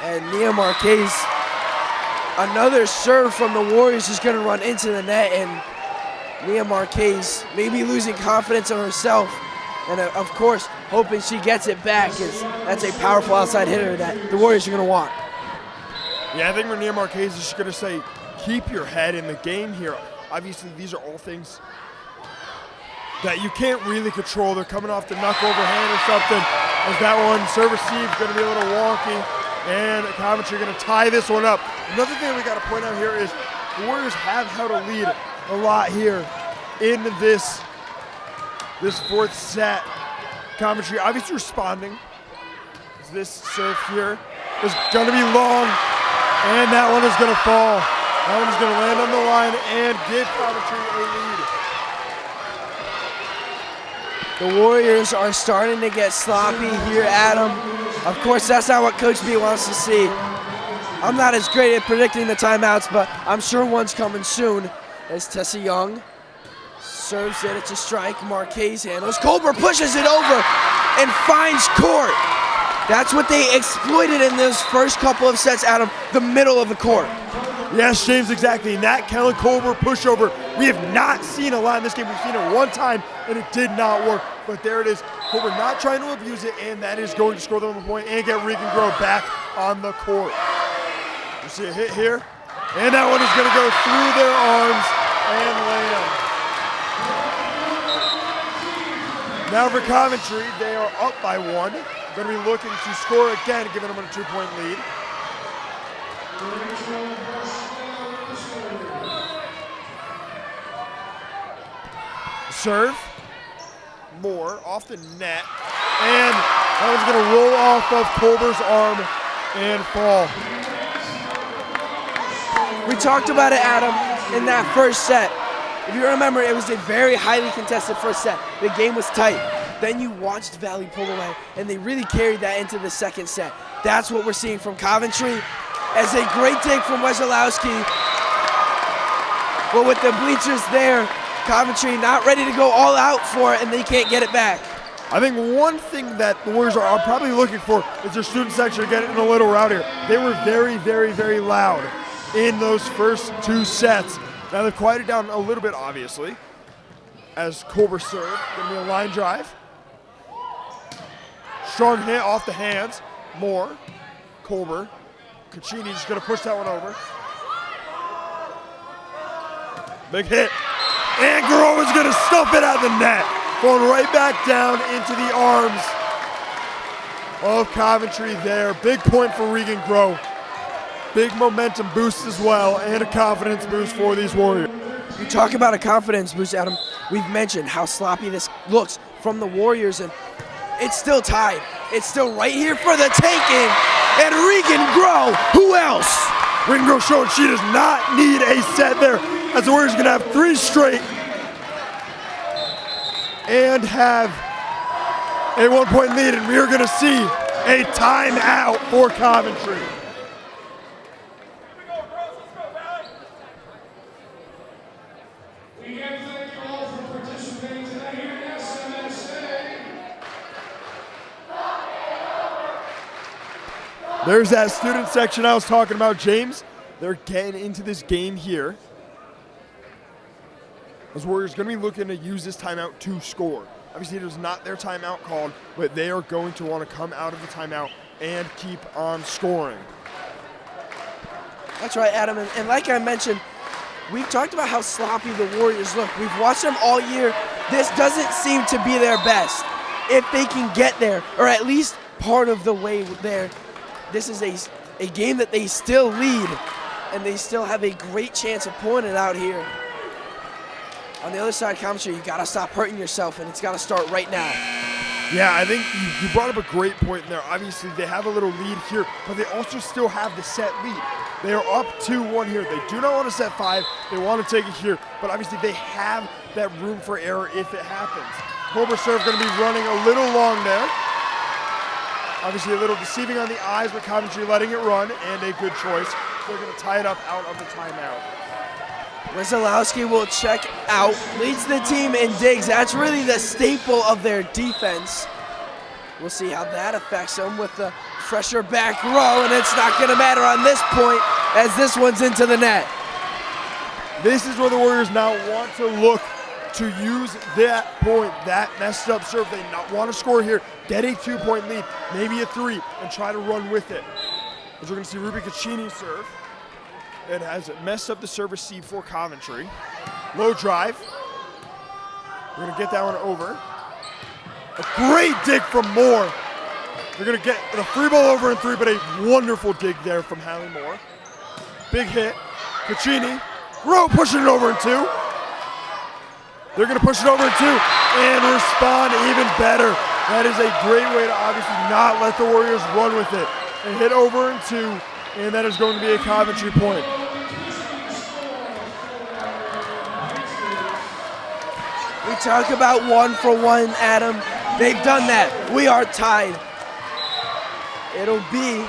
And Nia Marquez, another serve from the Warriors is going to run into the net, and Nia Marquez maybe losing confidence in herself, and of course hoping she gets it back, because that's a powerful outside hitter that the Warriors are going to want. Yeah, I think for Nia Marquez is just going to say, keep your head in the game here. Obviously, these are all things that you can't really control. They're coming off the knuckle overhand or something. As that one serve receive going to be a little wonky, and Coventry going to tie this one up. Another thing we got to point out here is the Warriors have held a lead a lot here in this fourth set. Coventry obviously responding. This serve here is going to be long, and that one is going to fall. That one is going to land on the line and give Coventry a lead. The Warriors are starting to get sloppy here, Adam. Of course, that's not what Coach B wants to see. I'm not as great at predicting the timeouts, but I'm sure one's coming soon. As Tessa Young serves it, it's a strike. Marquez handles. Colbert pushes it over and finds court. That's what they exploited in those first couple of sets, Adam, the middle of the court. Yes, James, exactly. And that Kellen Colbert pushover, we have not seen a lot in this game. We've seen it one time, and it did not work. But there it is. Colbert not trying to abuse it, and that is going to score them a point and get Regan Groh back on the court. You see a hit here, and that one is going to go through their arms and land. Now for Coventry, they are up by one. Going to be looking to score again, giving them a 2-point lead. Serve. Moore off the net. And that one's going to roll off of Colbert's arm and fall. We talked about it, Adam, in that first set. If you remember, it was a very highly contested first set. The game was tight. Then you watched Valley pull away, and they really carried that into the second set. That's what we're seeing from Coventry. As a great take from Wesolowski. But with the bleachers there, Coventry not ready to go all out for it, and they can't get it back. I think one thing that the Warriors are probably looking for is their student section getting a little rowdier. They were very, very, very loud in those first two sets. Now they've quieted down a little bit, obviously, as Colbert served. Going to be a line drive. Strong hit off the hands. Moore, Colbert, Caccini just going to push that one over. Big hit. And Groh is going to stuff it out of the net. Going right back down into the arms of Coventry there. Big point for Regan Groh. Big momentum boost as well, and a confidence boost for these Warriors. You talk about a confidence boost, Adam. We've mentioned how sloppy this looks from the Warriors, and it's still tied. It's still right here for the taking. And Regan Groh, who else? Regan Groh showing she does not need a set there, as the Warriors are going to have 3 straight and have a 1-point lead, and we are going to see a timeout for Coventry. There's that student section I was talking about, James. They're getting into this game here. As Warriors going to be looking to use this timeout to score. Obviously, it was not their timeout called, but they are going to want to come out of the timeout and keep on scoring. That's right, Adam. And like I mentioned, we've talked about how sloppy the Warriors look. We've watched them all year. This doesn't seem to be their best. If they can get there, or at least part of the way there, this is a game that they still lead, and they still have a great chance of pulling it out here. On the other side, Coventry, you got to stop hurting yourself, and it's got to start right now. Yeah, I think you brought up a great point there. Obviously, they have a little lead here, but they also still have the set lead. They are up 2-1 here. They do not want to set 5. They want to take it here, but obviously they have that room for error if it happens. Colbert serve going to be running a little long there. Obviously a little deceiving on the eyes with Coventry letting it run, and a good choice they're going to tie it up out of the timeout. Wesolowski will check out, leads the team in digs. That's really the staple of their defense. We'll see how that affects them with the fresher back row, and it's not going to matter on this point as this one's into the net. This is where the Warriors now want to look to use that point, that messed up serve. They not want to score here, get a 2-point lead, maybe a 3, and try to run with it. As we're going to see Ruby Caccini serve. It has messed up the serve receive for Coventry. Low drive. We're going to get that one over. A great dig from Moore. They're going to get the free ball over in 3, but a wonderful dig there from Hallie Moore. Big hit. Caccini. Rowe pushing it over in 2. They're going to push it over in 2 and respond even better. That is a great way to obviously not let the Warriors run with it. And hit over in 2, and that is going to be a Coventry point. We talk about 1 for 1, Adam. They've done that. We are tied. It'll be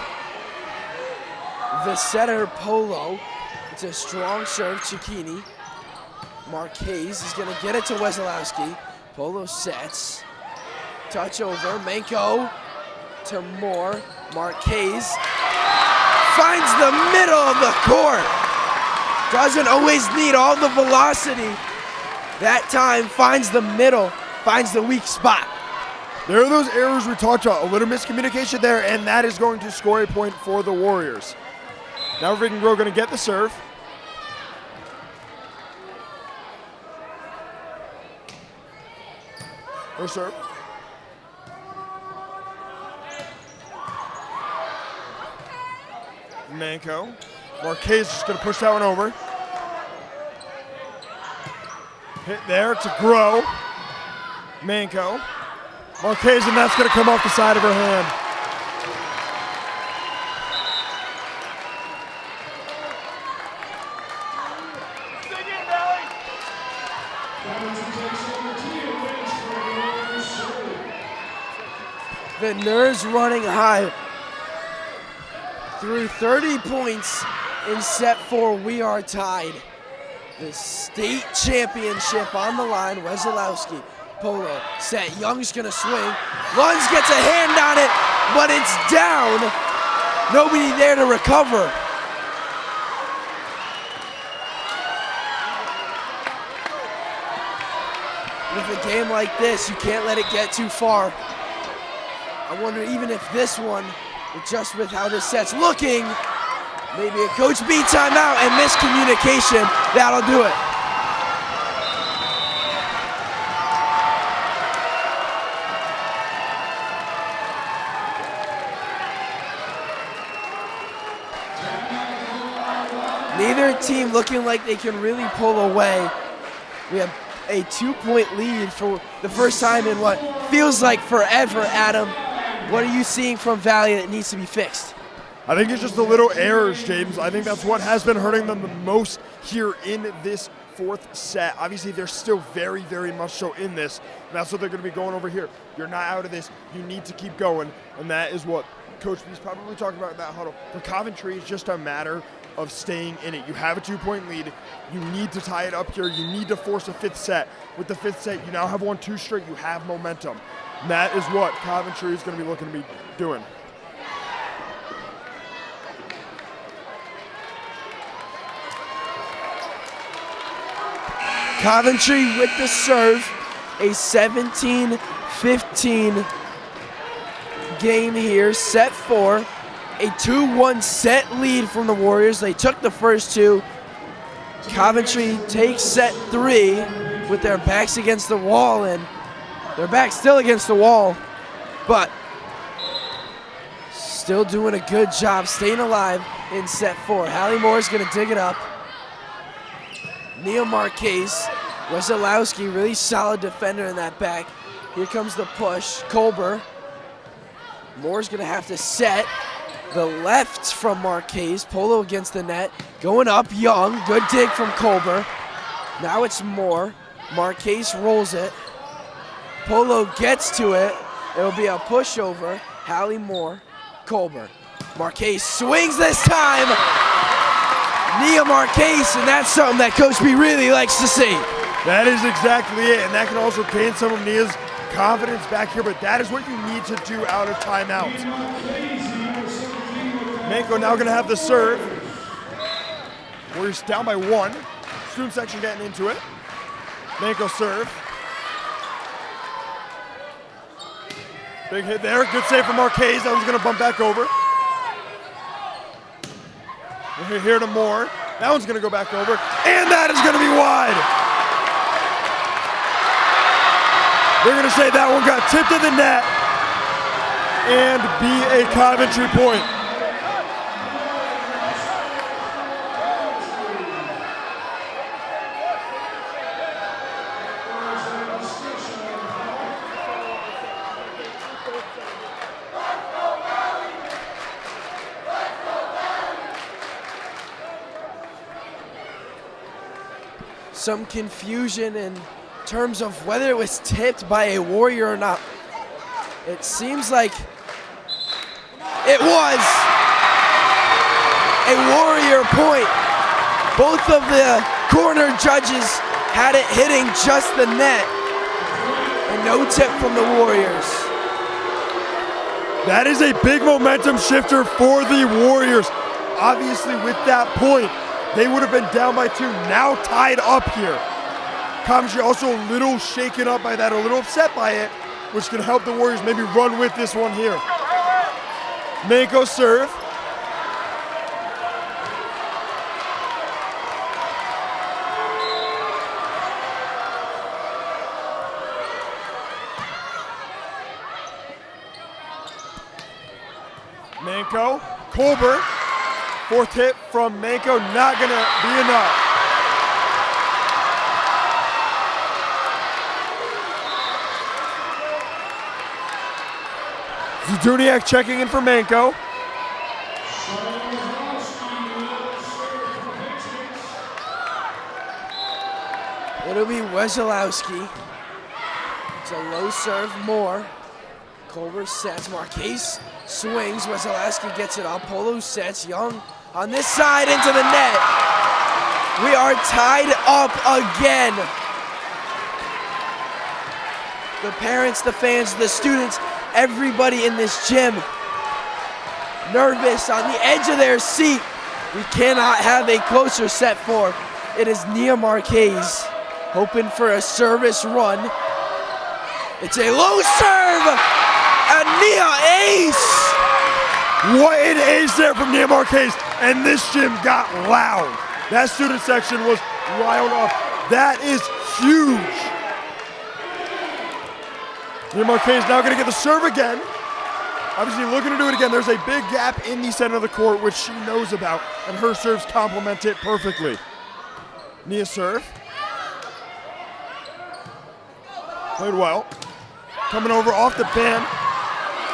the setter, Polo. It's a strong serve, Cicchini. Marquez is going to get it to Wesolowski. Polo sets. Touch over. Manko to Moore. Marquez finds the middle of the court. Doesn't always need all the velocity. That time finds the middle, finds the weak spot. There are those errors we talked about. A little miscommunication there, and that is going to score a point for the Warriors. Now Rickengro going to get the serve. No serve. Manko. Marquez is going to push that one over. Hit there to Grow. Manko. Marquez, and that's going to come off the side of her hand. The nerves running high. Through 30 points in set 4, we are tied. The state championship on the line. Wesolowski, Polo, set. Young's gonna swing. Lunds gets a hand on it, but it's down. Nobody there to recover. With a game like this, you can't let it get too far. I wonder even if this one, just with how this set's looking, maybe a Coach B timeout and miscommunication, that'll do it. Neither team looking like they can really pull away. We have a 2-point lead for the first time in what feels like forever, Adam. What are you seeing from Valley that needs to be fixed? I think it's just the little errors, James. I think that's what has been hurting them the most here in this 4th set. Obviously, they're still very, very much so in this. And that's what they're going to be going over here. You're not out of this. You need to keep going. And that is what Coach B's probably talking about in that huddle. For Coventry, it's just a matter of staying in it. You have a 2-point lead. You need to tie it up here. You need to force a 5th set. With the 5th set, you now have won 2 straight. You have momentum. And that is what Coventry is going to be looking to be doing. Coventry with the serve, a 17-15 game here, set 4. A 2-1 set lead from the Warriors. They took the first 2. Coventry takes set 3 with their backs against the wall, and their back's still against the wall, but still doing a good job staying alive in set 4. Hallie Moore's gonna dig it up. Neil Marquez, Wesolowski, really solid defender in that back. Here comes the push, Colber. Moore's gonna have to set. The left from Marquez, Polo against the net. Going up, Young, good dig from Colber. Now it's Moore, Marquez rolls it. Polo gets to it. It'll be a pushover. Hallie Moore, Colber. Marquez swings this time. Nia Marquez, and that's something that Coach B really likes to see. That is exactly it, and that can also gain some of Nia's confidence back here, but that is what you need to do out of timeout. Mako now gonna have the serve. Warriors down by 1. Student section getting into it. Mako serve. Big hit there, good save from Marquez. That one's gonna bump back over. We're here to Moore. That one's gonna go back over, and that is gonna be wide. They're gonna say that one got tipped to the net and be a Coventry point. Some confusion in terms of whether it was tipped by a Warrior or not. It seems like it was a Warrior point. Both of the corner judges had it hitting just the net, and no tip from the Warriors. That is a big momentum shifter for the Warriors. Obviously, with that point, they would have been down by 2, now tied up here. Coventry also a little shaken up by that, a little upset by it, which can help the Warriors maybe run with this one here. Mako serve. Mako, Colbert. 4th hit from Mako, not gonna be enough. Zduniak checking in for Mako. It'll be Wesolowski. It's a low serve, Moore. Culver sets, Marquez swings, Wesolowski gets it up, Polo sets, Young on this side into the net. We are tied up again. The parents, the fans, the students, everybody in this gym nervous, on the edge of their seat. We cannot have a closer set for. It is Nia Marquez hoping for a service run. It's a low serve, and Nia ace. What an ace there from Nia Marquez, and this gym got loud. That student section was riled up. That is huge. Nia Marquez now gonna get the serve again. Obviously looking to do it again. There's a big gap in the center of the court, which she knows about, and her serves complement it perfectly. Nia serve. Played well. Coming over off the band.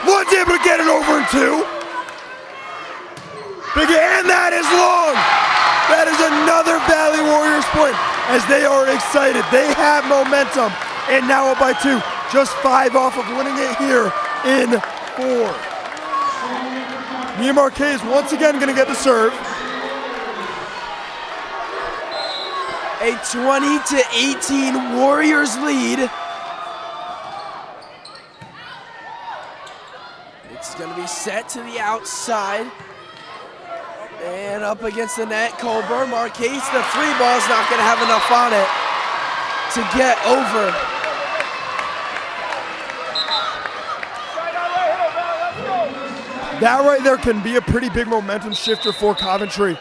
One's able to get it over in 2. Big hit, and that is long. That is another Valley Warriors point as they are excited. They have momentum, and now up by 2. Just 5 off of winning it here in 4. Nia Marquez once again gonna get the serve. A 20-18 Warriors lead. It's gonna be set to the outside. And up against the net, Colburn. Marquez, the free ball's not gonna have enough on it to get over. That right there can be a pretty big momentum shifter for Coventry.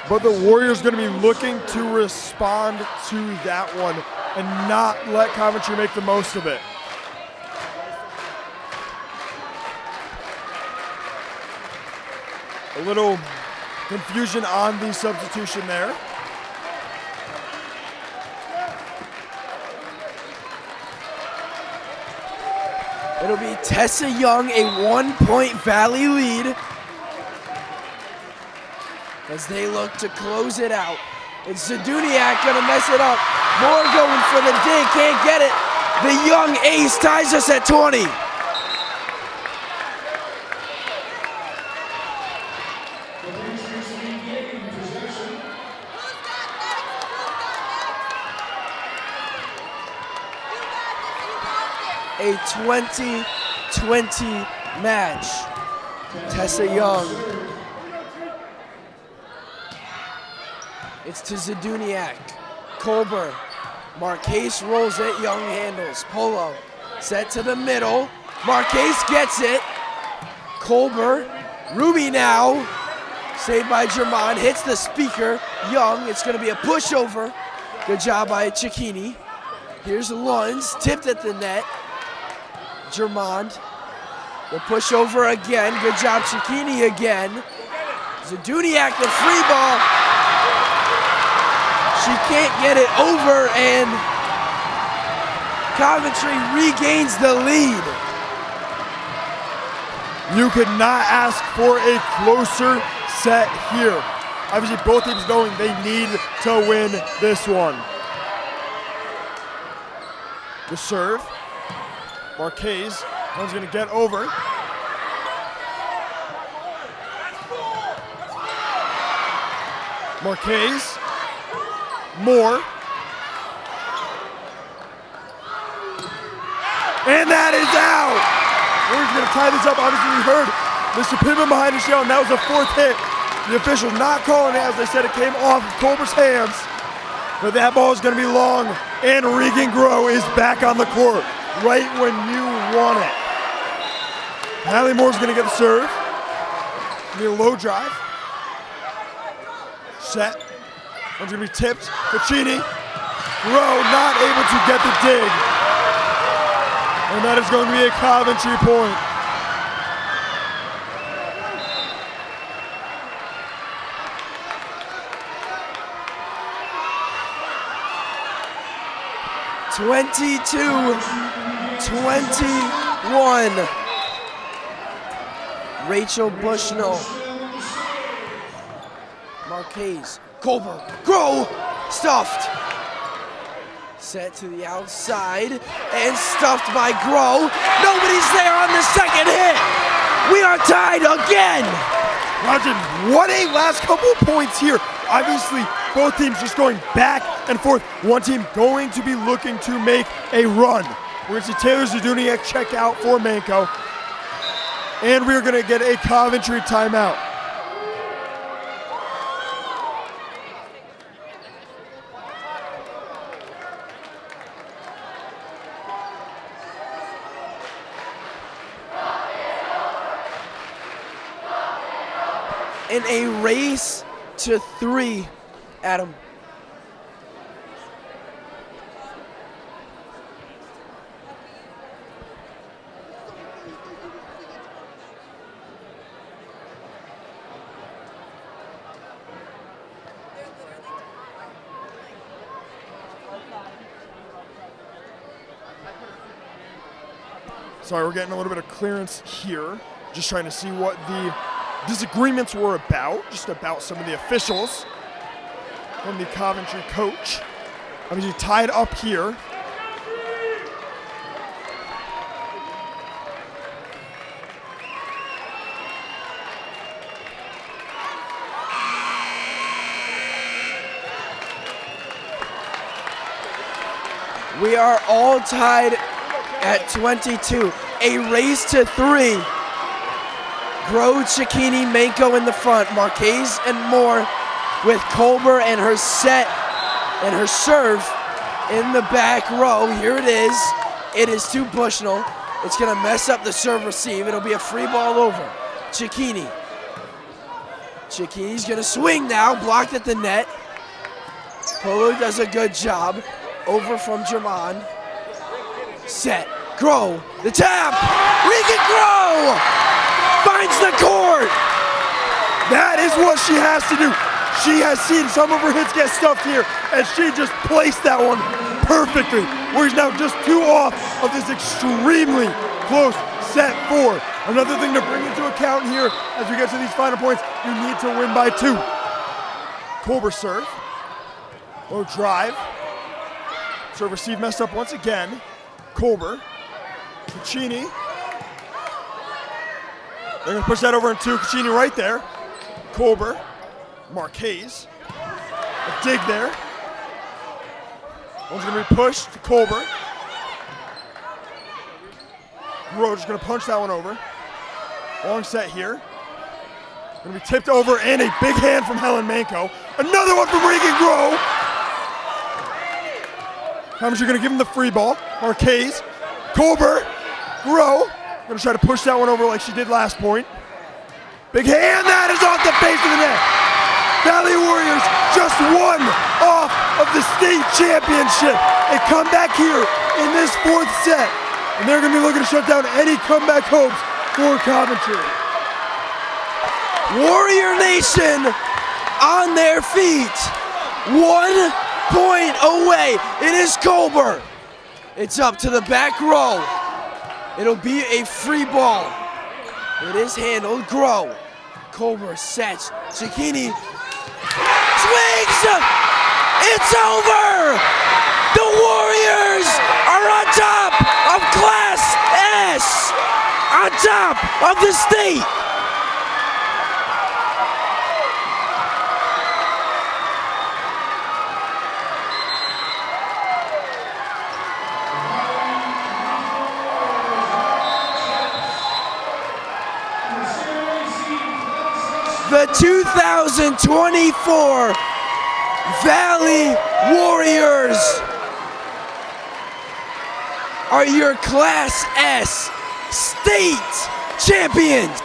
But the Warriors gonna be looking to respond to that one and not let Coventry make the most of it. A little confusion on the substitution there. It'll be Tessa Young, a 1-point Valley lead as they look to close it out. It's Zduniak gonna mess it up. Moore going for the dig, can't get it. The Young ace ties us at 20. a 20-20 match. Tessa Young. It's to Zaduniak. Colbert. Marquez rolls it. Young handles. Polo. Set to the middle. Marquez gets it. Colbert. Ruby now. Saved by Germond. Hits the speaker. Young. It's going to be a pushover. Good job by Cicchini. Here's Lunds. Tipped at the net. Germond. The pushover again. Good job, Cicchini again. Zaduniak, the free ball. She can't get it over, and Coventry regains the lead. You could not ask for a closer set here. Obviously, both teams knowing they need to win this one. The serve. Marquez. One's going to get over. Marquez. Moore. And that is out. Warriors going to tie this up. Obviously, we heard Mr. Pittman behind the shell, and that was the fourth hit. The official not calling it, as they said, it came off of Colbert's hands. But that ball is going to be long, and Regan Groh is back on the court right when you want it. Natalie Moore's going to get the serve. Be a low drive. Set. One's going to be tipped. Cicchini. Groh not able to get the dig. And that is going to be a Coventry point. (22-21). Rachel Bushnell. Marquez. Colbert. Groh. Stuffed. Set to the outside and stuffed by Groh. Nobody's there on the second hit. We are tied again. Rajan, what a last couple of points here. Obviously, both teams just going back and forth. One team going to be looking to make a run. We're going to see Taylor Zaduniak check out for Manco. And we're going to get a Coventry timeout. In a race to 3, Adam. Sorry, we're getting a little bit of clearance here. Just trying to see what the disagreements were about, just about some of the officials from the Coventry coach. Obviously tied up here. We are all tied at 22. A race to 3. Groh, Cicchini, Manco in the front. Marquez and Moore with Colbert and her set and her serve in the back row. Here it is. It is to Bushnell. It's going to mess up the serve receive. It'll be a free ball over. Cicchini. Cicchini's going to swing now. Blocked at the net. Polo does a good job. Over from Germond. Set. Groh. The tap. Regan Groh finds the court. That is what she has to do. She has seen some of her hits get stuffed here, and she just placed that one perfectly. We're now just 2 off of this extremely close set 4. Another thing to bring into account here as we get to these final points, you need to win by 2. Colbert serve. Low drive. Serve receive messed up once again. Colbert. Cicchini. They're going to push that over into Cicchini right there. Colbert. Marquez. A dig there. One's going to be pushed to Colbert. Grow just gonna punch that one over. Long set here. Gonna be tipped over and a big hand from Helen Manko. Another one from Regan Grow. Coventry gonna give him the free ball. Marquez, Colbert, Grow. Gonna try to push that one over like she did last point. Big hand, that is off the face of the net. Valley Warriors just one off of the state championship. They come back here in this fourth set, and they're gonna be looking to shut down any comeback hopes for Coventry. Warrior Nation on their feet. 1 point away. It is Colbert. It's up to the back row. It'll be a free ball. It is handled. Grow. Colbert sets. Cicchini swings. It's over. The Warriors are on top of Class S. On top of the state. The 2024 Valley Warriors are your Class S state champions.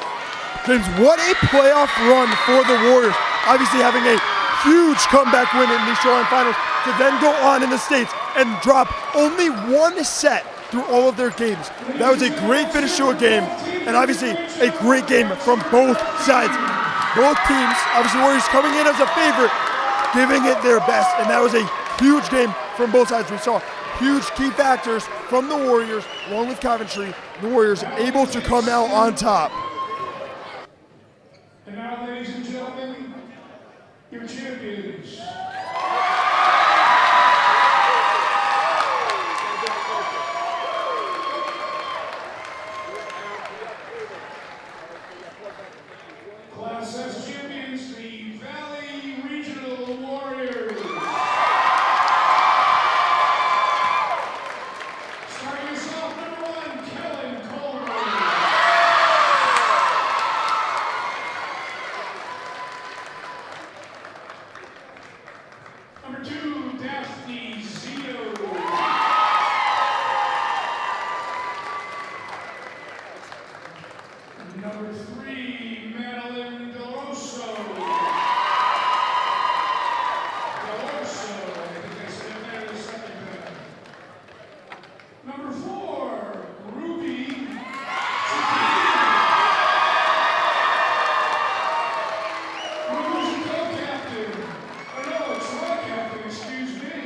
James, what a playoff run for the Warriors. Obviously having a huge comeback win in the Shoreline Finals to then go on in the States and drop only one set through all of their games. That was a great finish to a game, and obviously a great game from both sides. Both teams, obviously Warriors coming in as a favorite, giving it their best, and that was a huge game from both sides. We saw huge key factors from the Warriors, along with Coventry. The Warriors able to come out on top. And now, ladies and gentlemen, your champions. Class S champions, the Valley Regional Warriors. Starting us off, number 1, Kellen Colbert. Number 2, Daphne Zito. Number 3, Madeline Deloso. Deloso, I think I said it there the second time. Number 4, Ruby Cicchini. Who's the co-captain? No, it's my captain, excuse me.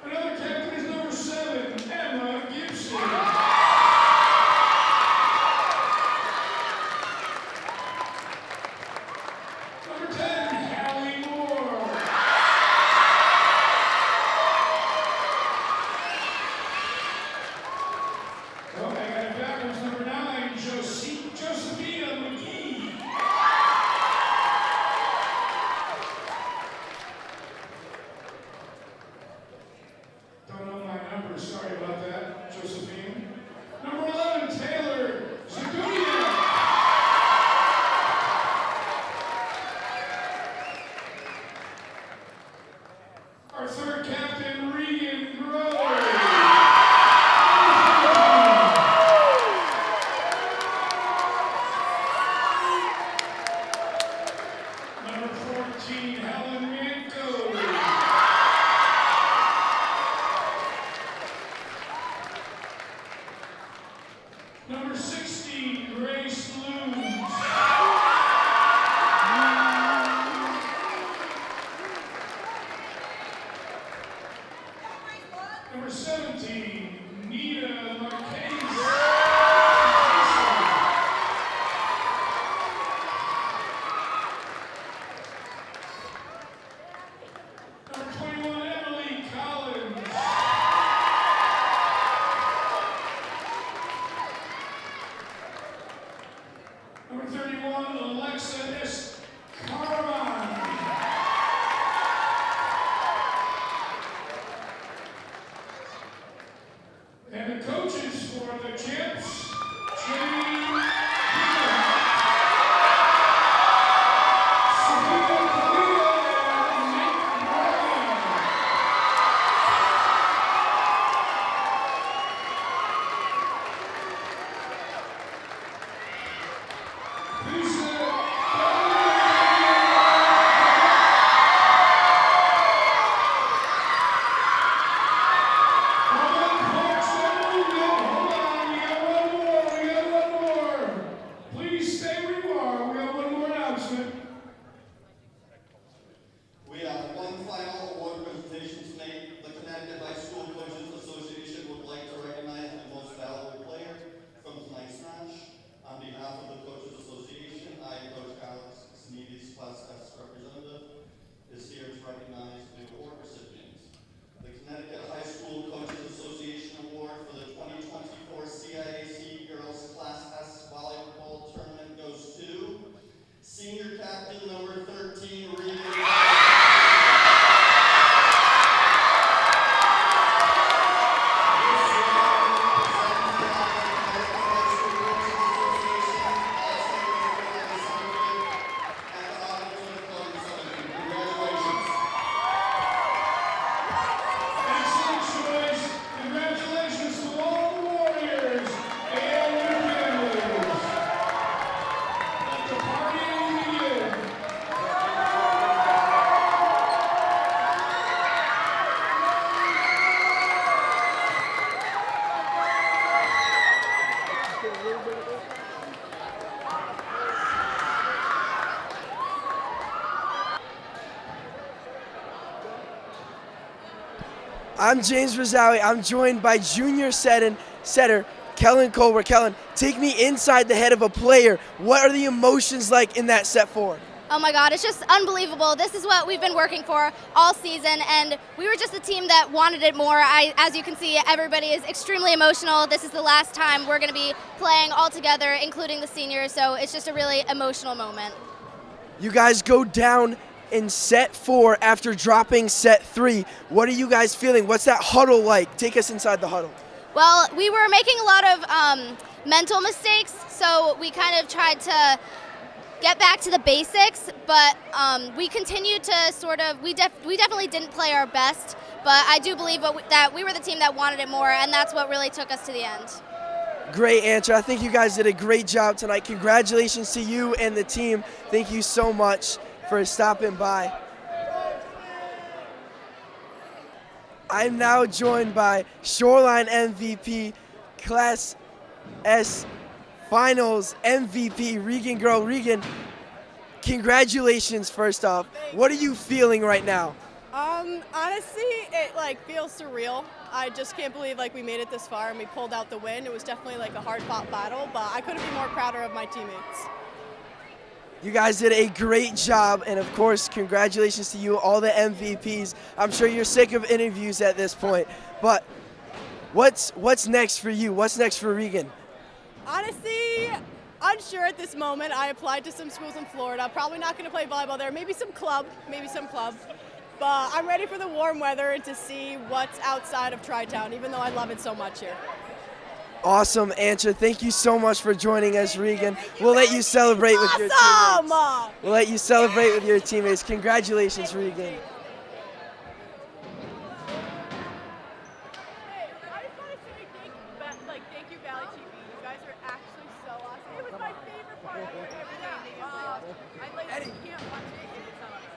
Another captain is number 7, Emma Gibson. Number 10, Hallie Moore. Oh, I got it backwards. Number 9, Josephina McGee. Don't know my numbers. Sorry about that, Josephine. Number 11, Taylor Zagudia. Our third captain, Regan Grow. Number 14, Helen Manko. Number 16, Grace Looms. Number 17, Nina Marquez. Number 21, Emily Collins. Number 31, Alexa S. Carmine. And the coaches for the champs, Please stay where you are. We have one more announcement. We have one final award presentation tonight. The Connecticut High School Coaches Association would like to recognize the most valuable player from tonight's match. On behalf of the Coaches Association, I, Coach Alex Sneedy's Class S representative, is here to recognize the award recipients. The Connecticut High School Coaches Association Award for the 2024 CIAC Girls Class S Volleyball Tournament goes to Senior Captain number 13, Regan. Excellent choice. Congratulations to all the Warriors and their families. Let the party begin. I'm James Rosali. I'm joined by junior setter Kellen Colbert. Kellen, take me inside the head of a player. What are the emotions like in that set forward? Oh my God, it's just unbelievable. This is what we've been working for all season, and we were just a team that wanted it more. As you can see, everybody is extremely emotional. This is the last time we're going to be playing all together, including the seniors, so it's just a really emotional moment. You guys go down in set 4 after dropping set 3. What are you guys feeling? What's that huddle like? Take us inside the huddle. Well, we were making a lot of mental mistakes, so we kind of tried to get back to the basics, but we continued to sort of, we definitely didn't play our best, but I do believe that we were the team that wanted it more, and that's what really took us to the end. Great answer. I think you guys did a great job tonight. Congratulations to you and the team. Thank you so much for stopping by. I'm now joined by Shoreline MVP, Class S Finals MVP, Regan Girl. Regan, congratulations first off. What are you feeling right now? Honestly, it feels surreal. I just can't believe we made it this far and we pulled out the win. It was definitely a hard-fought battle, but I couldn't be more prouder of my teammates. You guys did a great job, and of course, congratulations to you, all the MVPs. I'm sure you're sick of interviews at this point, but what's next for you? What's next for Regan? Honestly, unsure at this moment. I applied to some schools in Florida. Probably not going to play volleyball there. Maybe some club. But I'm ready for the warm weather and to see what's outside of Tri-Town, even though I love it so much here. Awesome answer. Thank you so much for joining us, Regan. We'll let you celebrate with your teammates. We'll let you celebrate with your teammates. Congratulations, Regan. Hey, I just want to say thank you, Valley TV. You guys are actually so